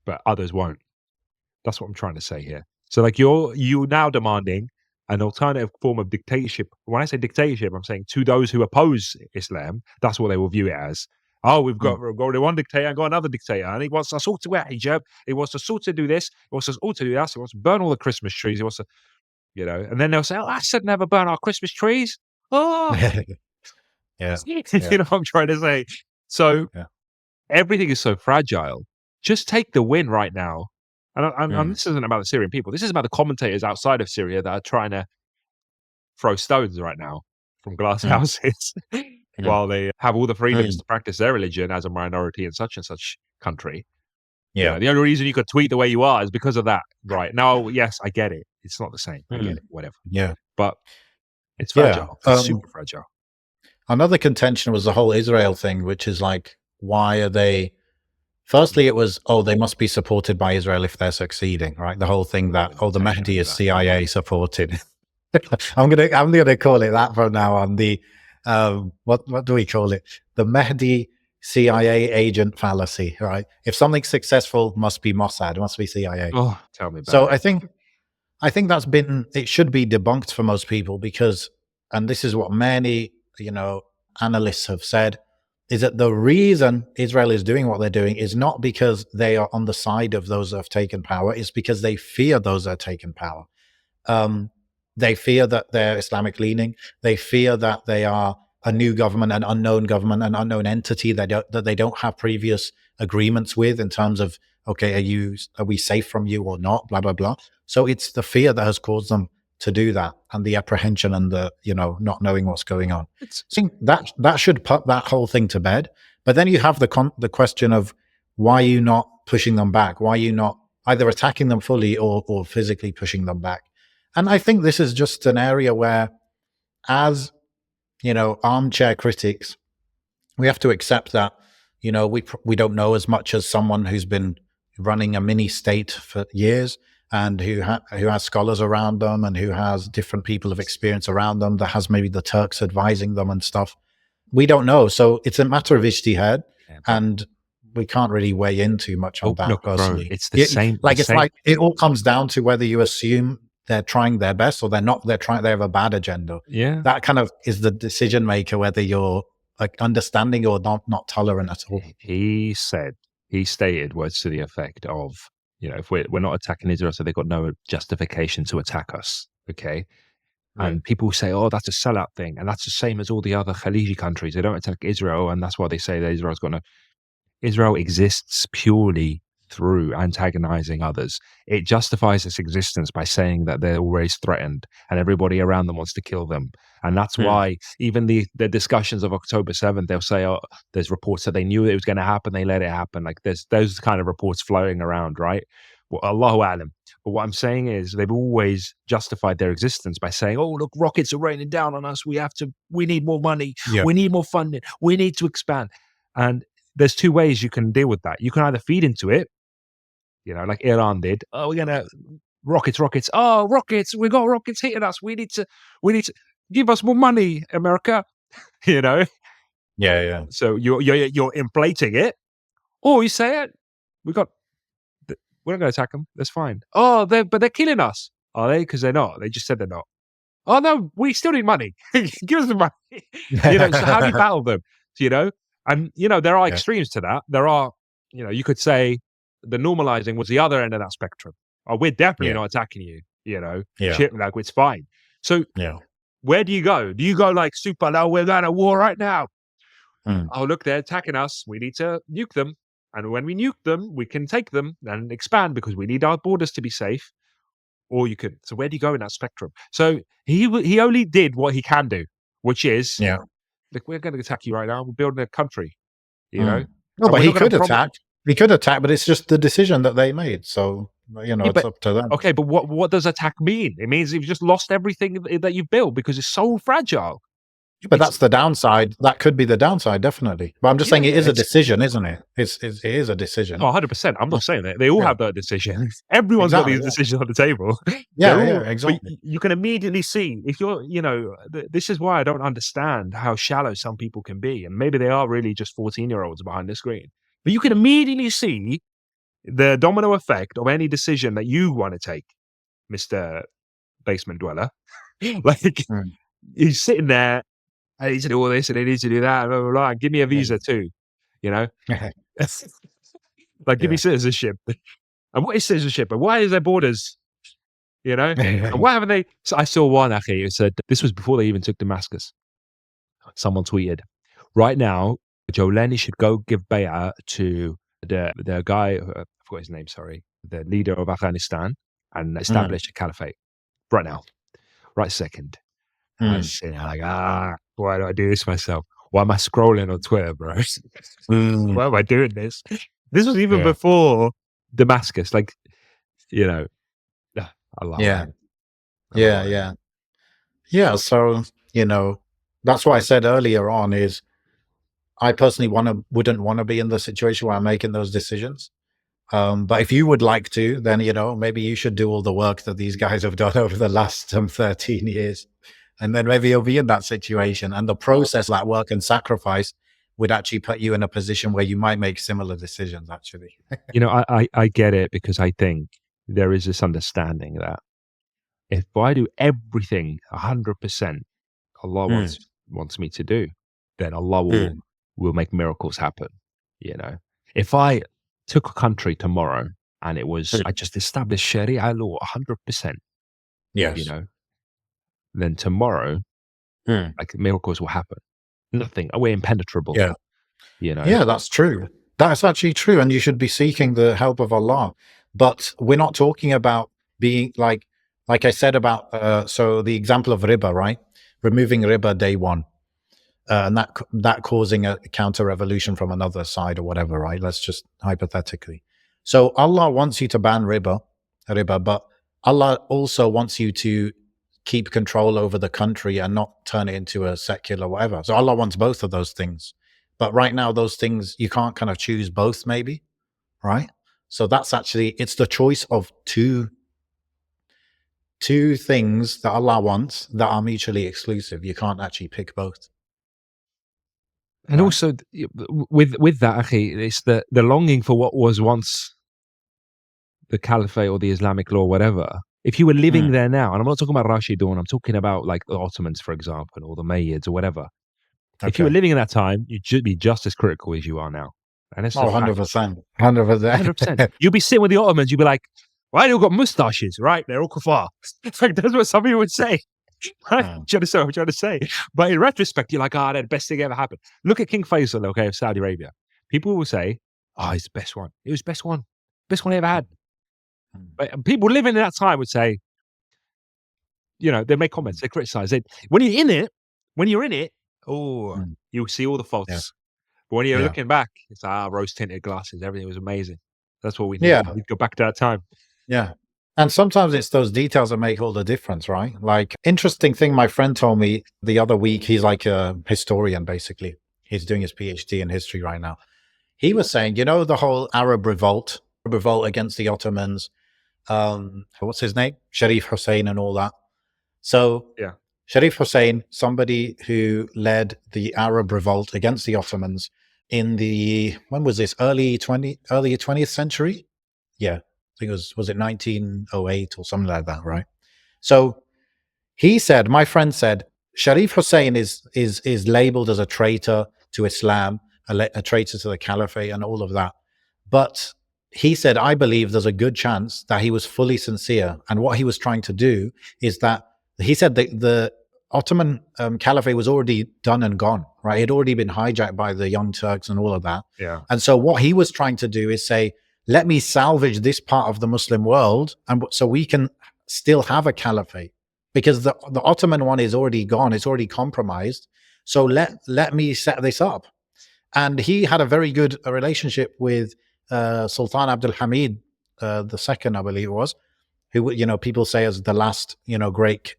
but others won't. That's what I'm trying to say here. So, like, you're now demanding an alternative form of dictatorship. When I say dictatorship, I'm saying to those who oppose Islam, that's what they will view it as. Oh, we've got one dictator and got another dictator, and he wants us all to wear hijab. He wants us all to do this. He wants us all to do that. He wants to burn all the Christmas trees. He wants to, and then they'll say, "Oh, I said never burn our Christmas trees." Oh, Yeah. You know what I'm trying to say? So everything is so fragile. Just take the win right now. And this isn't about the Syrian people. This is about the commentators outside of Syria that are trying to throw stones right now from glass houses while they have all the freedoms to practice their religion as a minority in such and such country. Yeah. You know, the only reason you could tweet the way you are is because of that. Right. Now, yes, I get it. It's not the same. I get it. Whatever. Yeah. But it's fragile. It's super fragile. Another contention was the whole Israel thing, which is like, why are they... Firstly, it was, they must be supported by Israel if they're succeeding, right? The whole thing that, the Mahdi is CIA supported. I'm gonna call it that from now on. The what do we call it? The Mahdi CIA agent fallacy, right? If something's successful, must be Mossad, must be CIA. Oh, tell me about So it. I think it should be debunked for most people because, and this is what many, analysts have said, is that the reason Israel is doing what they're doing is not because they are on the side of those that have taken power. It's because they fear those that have taken power. They fear that they're Islamic leaning. They fear that they are a new government, an unknown entity that they don't have previous agreements with in terms of, okay, are we safe from you or not? Blah, blah, blah. So it's the fear that has caused them to do that, and the apprehension and the, not knowing what's going on. I think that should put that whole thing to bed. But then you have the question of, why are you not pushing them back? Why are you not either attacking them fully or physically pushing them back? And I think this is just an area where, as armchair critics, we have to accept that we don't know as much as someone who's been running a mini state for years, and who has scholars around them, and who has different people of experience around them, that has maybe the Turks advising them and stuff. We don't know. So it's a matter of ijtihad, and we can't really weigh in too much on that personally. Bro, it's the same. Like, it's like, it all comes down to whether you assume they're trying their best or they're not, they have a bad agenda. Yeah. That kind of is the decision maker, whether you're like understanding or not tolerant at all. He stated words to the effect of, if we're not attacking Israel, so they've got no justification to attack us. Okay. And people say, that's a sellout thing. And that's the same as all the other Khaliji countries. They don't attack Israel. And that's why they say that Israel exists purely through antagonizing others. It justifies its existence by saying that they're always threatened and everybody around them wants to kill them. And that's why even the discussions of October 7th, they'll say, there's reports that they knew it was going to happen, they let it happen. Like, there's those kind of reports flowing around, right? Well, Allahu Alam. But what I'm saying is, they've always justified their existence by saying, look, rockets are raining down on us. We need more money. Yeah. We need more funding. We need to expand. And there's two ways you can deal with that. You can either feed into it, like Iran did. We're going to rockets. Rockets. We got rockets hitting us. We need to give us more money, America. Yeah. So you're inflating it, or you say it. We're not going to attack them. That's fine. But they're killing us. Are they? Because they're not. They just said they're not. Oh no, we still need money. Give us the money. So how do you battle them? And there are extremes to that. There are, you could say the normalizing was the other end of that spectrum. We're definitely not attacking you. Shit, like, it's fine. So where do you go? Do you go like, super, no, we're at a war right now? Oh, look, they're attacking us. We need to nuke them. And when we nuke them, we can take them and expand because we need our borders to be safe. Or you could. So where do you go in that spectrum? So he only did what he can do, which is, look, we're going to attack you right now. We're building a country, No, but he could attack. He could attack, but it's just the decision that they made. So, it's up to them. Okay, but what does attack mean? It means you've just lost everything that you've built because it's so fragile. But that's the downside. That could be the downside, definitely. But I'm just saying it is a decision, isn't it? It is a decision. 100%. I'm not saying that. They all have that decision. Everyone's got these decisions on the table. Exactly. But you can immediately see, if you're, this is why I don't understand how shallow some people can be. And maybe they are really just 14-year-olds behind the screen. But you can immediately see the domino effect of any decision that you want to take, Mr. Basement Dweller. He's sitting there, I need to do all this and I need to do that, blah, blah, blah. Give me a visa too, Like, give me citizenship. And what is citizenship? And why is there borders? And why haven't they? So I saw one, Akhi, who said, this was before they even took Damascus. someone tweeted, right now, Joe Lenny should go give bay'ah to the guy, I forgot his name, sorry, the leader of Afghanistan, and establish a caliphate right now, right second. And I was sitting there like, why do I do this myself? Why am I scrolling on Twitter, bro? Why am I doing this? This was even before Damascus, like, you know, Allah. Yeah. Yeah. So, that's what I said earlier on is I personally wouldn't want to be in the situation where I'm making those decisions. But if you would like to, then, maybe you should do all the work that these guys have done over the last 13 years. And then maybe you'll be in that situation. And the process, that work and sacrifice would actually put you in a position where you might make similar decisions, actually. I get it, because I think there is this understanding that if I do everything 100% Allah wants me to do, then Allah will make miracles happen. If I took a country tomorrow and it was I just established Sharia law 100%, Yes. then tomorrow, like, miracles will happen. Nothing. We're impenetrable. Yeah. Yeah, that's true. That's actually true. And you should be seeking the help of Allah. But we're not talking about being like I said about, so the example of riba, right? Removing riba day one. And that causing a counter revolution from another side or whatever, right? Let's just hypothetically. So Allah wants you to ban riba, but Allah also wants you to keep control over the country and not turn it into a secular whatever. So Allah wants both of those things. But right now, those things, you can't kind of choose both, maybe, right? So that's actually, it's the choice of two things that Allah wants that are mutually exclusive. You can't actually pick both. And also, with that, Akhi, it's the longing for what was once the caliphate or the Islamic law, whatever. If you were living there now, and I'm not talking about Rashidun, I'm talking about like the Ottomans, for example, or the Mayyids or whatever. If you were living in that time, you'd be just as critical as you are now. And it's 100%. 100%. You'd be sitting with the Ottomans, you'd be like, why do you got mustaches? Right? They're all kuffar. Like, that's what some people would say. Right? Do you understand what I'm trying to say? But in retrospect, you're like, they're the best thing ever happened. Look at King Faisal, okay, of Saudi Arabia. People will say, he's the best one. It was the best one. Best one he ever had. But people living in that time would say, they make comments, they criticize it. When you're in it, you'll see all the faults. Yeah. But when you're looking back, it's rose tinted glasses. Everything was amazing. That's what we need. Yeah. We'd go back to that time. Yeah. And sometimes it's those details that make all the difference, right? Like, interesting thing my friend told me the other week, he's like a historian, basically. He's doing his PhD in history right now. He was saying, the whole Arab revolt against the Ottomans, what's his name? Sharif Hussein and all that. So Sharif Hussein, somebody who led the Arab revolt against the Ottomans in when was this? Early 20th century? Yeah. I think was it 1908 or something like that, right? So my friend said, Sharif Hussein is labeled as a traitor to Islam, a traitor to the caliphate and all of that. But he said, I believe there's a good chance that he was fully sincere. And what he was trying to do is that he said that the Ottoman caliphate was already done and gone, right? It had already been hijacked by the Young Turks and all of that. Yeah. And so what he was trying to do is say, let me salvage this part of the Muslim world, and so we can still have a caliphate, because the Ottoman one is already gone, it's already compromised. So let me set this up. And he had a very good relationship with Sultan Abdul Hamid the second, I believe it was, who people say is the last great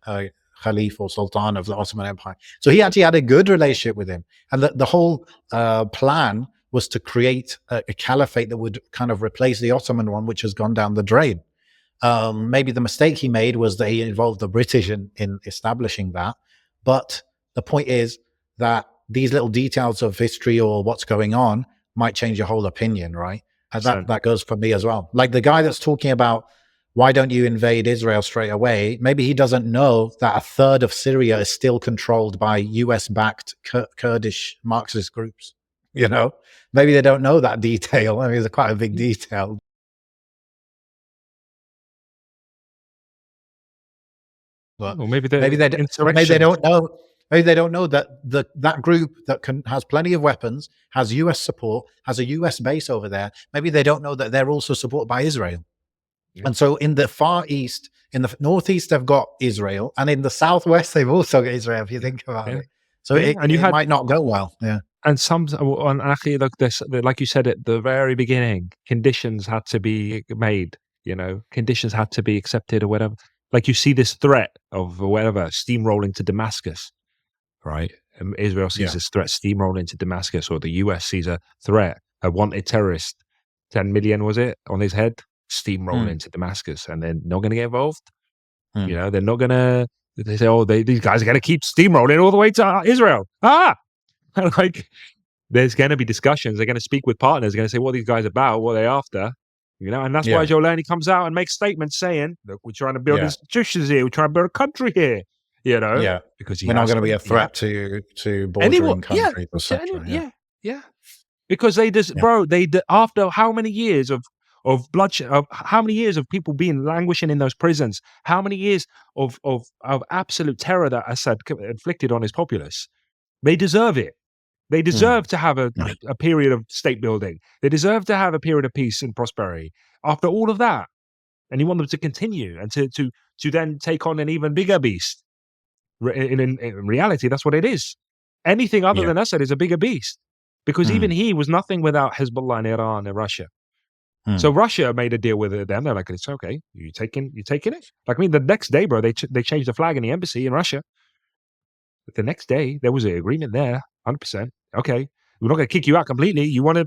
Khalif or Sultan of the Ottoman Empire. So he actually had a good relationship with him, and the whole plan was to create a caliphate that would kind of replace the Ottoman one, which has gone down the drain. Maybe the mistake he made was that he involved the British in establishing that. But the point is that these little details of history or what's going on might change your whole opinion, right? And that goes for me as well. Like the guy that's talking about, why don't you invade Israel straight away? Maybe he doesn't know that a third of Syria is still controlled by US-backed Kurdish Marxist groups. Maybe they don't know that detail. I mean, it's quite a big detail. But maybe they don't know. Maybe they don't know that that group that has plenty of weapons, has US support, has a US base over there. Maybe they don't know that they're also supported by Israel. Yeah. And so in the Far East, in the Northeast, they've got Israel, and in the Southwest, they've also got Israel. If you think about it, so it might not go well. Yeah. And actually, look, like you said at the very beginning, conditions had to be made. Conditions had to be accepted or whatever. Like you see this threat of whatever steamrolling to Damascus, right? Israel sees this threat steamrolling to Damascus, or the US sees a threat, a wanted terrorist, 10 million was it on his head, steamrolling to Damascus, and they're not going to get involved. They're not going to. They say, oh, these guys are going to keep steamrolling all the way to Israel. Like, there's going to be discussions. They're going to speak with partners. They're going to say what these guys are about, what are they after, and that's why Jolani comes out and makes statements saying, look, we're trying to build institutions here. We're trying to build a country here, because we're not going to be a threat to bordering countries, etc. Because after how many years of bloodshed, of how many years of people being languishing in those prisons, how many years of absolute terror that Assad inflicted on his populace, they deserve it. They deserve to have a period of state building. They deserve to have a period of peace and prosperity after all of that. And you want them to continue and to then take on an even bigger beast. In reality, that's what it is. Anything other than Assad is a bigger beast, because even he was nothing without Hezbollah and Iran and Russia. So Russia made a deal with them. They're like, it's okay. You taking it? Like, the next day, bro, they changed the flag in the embassy in Russia. But the next day, there was an agreement there, 100%. Okay, we're not going to kick you out completely. You want to,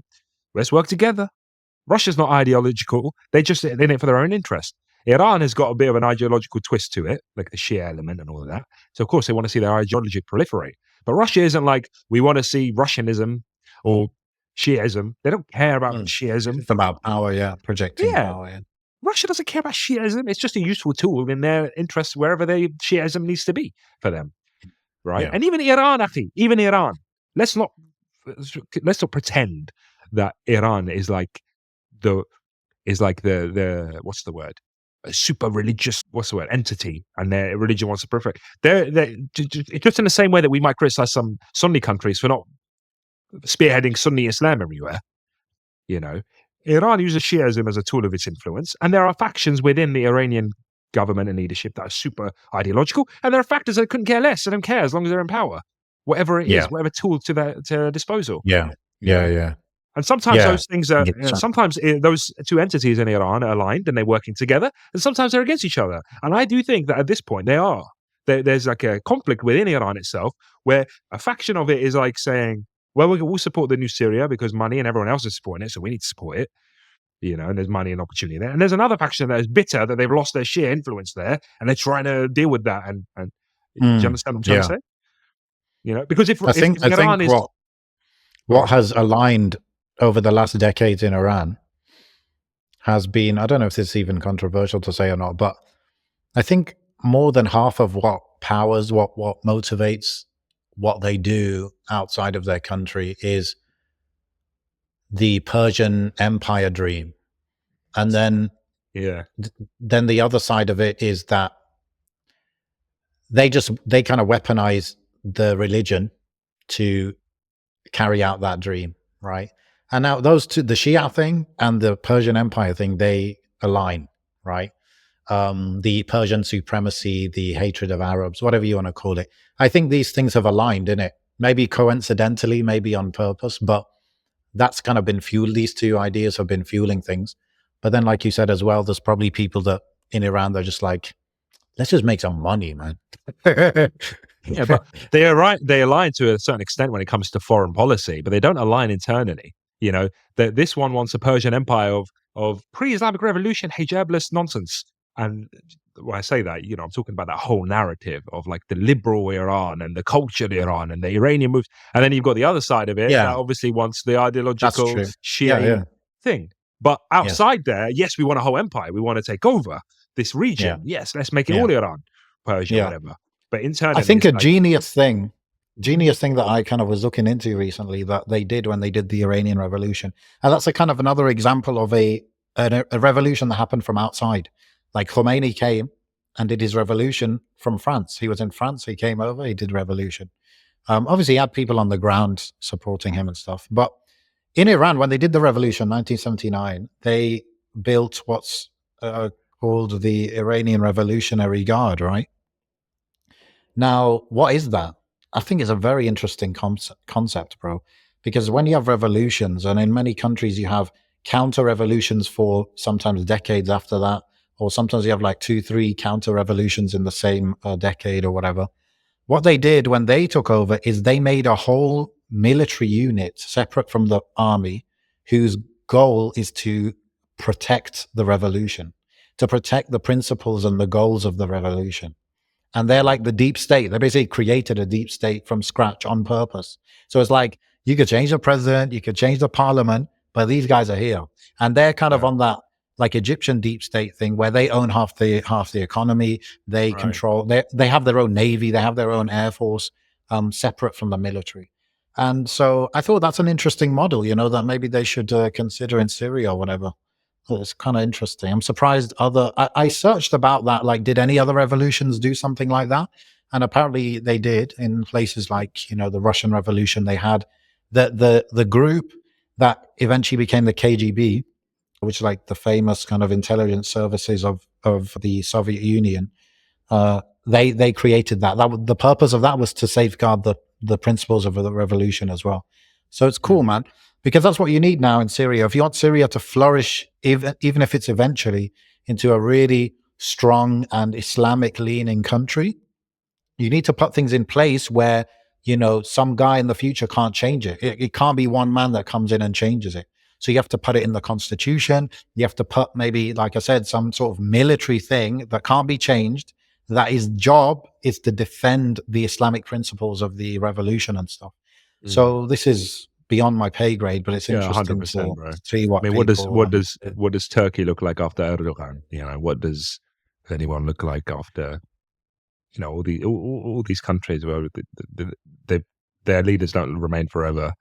let's work together. Russia's not ideological. They're in it for their own interest. Iran has got a bit of an ideological twist to it, like the Shia element and all of that. So, of course, they want to see their ideology proliferate. But Russia isn't like, we want to see Russianism or Shiism. They don't care about Shiism. It's about power, projecting power. Russia doesn't care about Shiism. It's just a useful tool in their interests wherever Shiism needs to be for them. Right? And even Iran, let's not pretend that Iran is like the what's the word? A super religious entity, and their religion wants to proliferate. They're just in the same way that we might criticize some Sunni countries for not spearheading Sunni Islam everywhere. Iran uses Shiism as a tool of its influence, and there are factions within the Iranian government and leadership that are super ideological, and there are factors that couldn't care less. They don't care as long as they're in power, whatever it is, whatever tool to their disposal. And sometimes those things are. Sometimes those two entities in Iran are aligned and they're working together, and sometimes they're against each other. And I do think that at this point they are. There's like a conflict within Iran itself, where a faction of it is like saying, "Well, we'll support the new Syria because money and everyone else is supporting it, so we need to support it." And there's money and opportunity there. And there's another faction that is bitter that they've lost their sheer influence there, and they're trying to deal with that. And do you understand what I'm trying to say? Because if Iran is what has aligned over the last decades in Iran has been, I don't know if this is even controversial to say or not, but I think more than half of what powers, what motivates what they do outside of their country is the Persian Empire dream. And then then the other side of it is that they kind of weaponize the religion to carry out that dream, right? And now those two, the Shia thing and the Persian Empire thing, they align, right? The Persian supremacy, the hatred of Arabs, whatever you want to call it. I think these things have aligned, innit? Maybe coincidentally, maybe on purpose, but that's kind of been these two ideas have been fueling things. But then, like you said as well, there's probably people that in Iran, they're just like, let's just make some money, man. But they align to a certain extent when it comes to foreign policy, but they don't align internally. That this one wants a Persian Empire of pre-Islamic revolution, hijabless nonsense. And when I say that, I'm talking about that whole narrative of like the liberal Iran and the cultured Iran and the Iranian moves. And then you've got the other side of it that obviously wants the ideological Shia thing. But outside there, yes, we want a whole empire. We want to take over this region. Yes, let's make it all Iran, Persia, whatever. But internally, I think genius thing that I kind of was looking into recently that they did when they did the Iranian Revolution. And that's a kind of another example of a revolution that happened from outside. Like Khomeini came and did his revolution from France. He was in France. He came over. He did revolution. Obviously, he had people on the ground supporting him and stuff. But in Iran, when they did the revolution, 1979, they built what's called the Iranian Revolutionary Guard, right? Now, what is that? I think it's a very interesting concept, bro, because when you have revolutions, and in many countries you have counter revolutions for sometimes decades after that, or sometimes you have like 2-3 counter revolutions in the same decade or whatever. What they did when they took over is they made a whole military unit separate from the army, whose goal is to protect the revolution, to protect the principles and the goals of the revolution. And they're like the deep state. They basically created a deep state from scratch on purpose. So it's like you could change the president, you could change the parliament, but these guys are here. And they're kind of on that like Egyptian deep state thing where they own half the economy. They control, they have their own navy, they have their own air force, separate from the military. And so I thought that's an interesting model, that maybe they should consider in Syria or whatever. It's kind of interesting. I'm surprised I searched about that. Like, did any other revolutions do something like that? And apparently they did in places like, the Russian Revolution. They had the group that eventually became the KGB, which is like the famous kind of intelligence services of the Soviet Union. They created that. The purpose of that was to safeguard the principles of the revolution as well. So it's cool, man. Because that's what you need now in Syria. If you want Syria to flourish, even if it's eventually into a really strong and Islamic-leaning country, you need to put things in place where, some guy in the future can't change it. It can't be one man that comes in and changes it. So you have to put it in the constitution. You have to put maybe, like I said, some sort of military thing that can't be changed, that his job is to defend the Islamic principles of the revolution and stuff. So this is beyond my pay grade, but it's interesting to see what. I mean, what does Turkey look like after Erdogan? What does anyone look like after? All these countries where their leaders don't remain forever.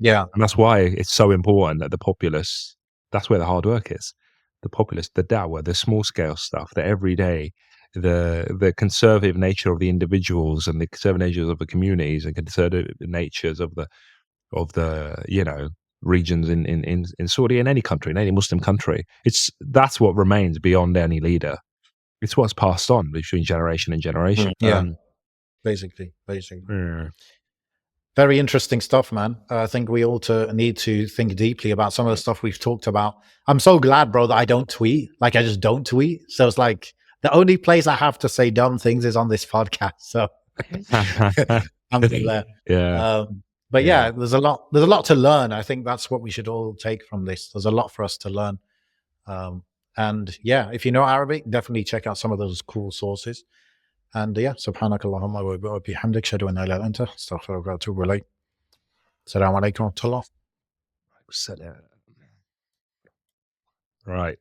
Yeah, and that's why it's so important that the populace. That's where the hard work is. The populace, the dawah, the small scale stuff, the everyday, the conservative nature of the individuals and the conservative natures of the communities and conservative natures of the regions in Saudi, in any country, in any Muslim country. That's what remains beyond any leader. It's what's passed on between generation and generation. Basically. Yeah. Very interesting stuff, man. I think we all need to think deeply about some of the stuff we've talked about. I'm so glad, bro, that I don't tweet. Like, I just don't tweet. So it's like the only place I have to say dumb things is on this podcast. So I'm there. Yeah. But yeah, there's a lot to learn. I think that's what we should all take from this. There's a lot for us to learn. And yeah, if you know Arabic, definitely check out some of those cool sources. And yeah, subhanakallahumma wa bihamdik, shadu an la ilaha illa anta, astaghfiruka wa atubu ilayk. Assalamu alaikum wa rahmatullah. Right.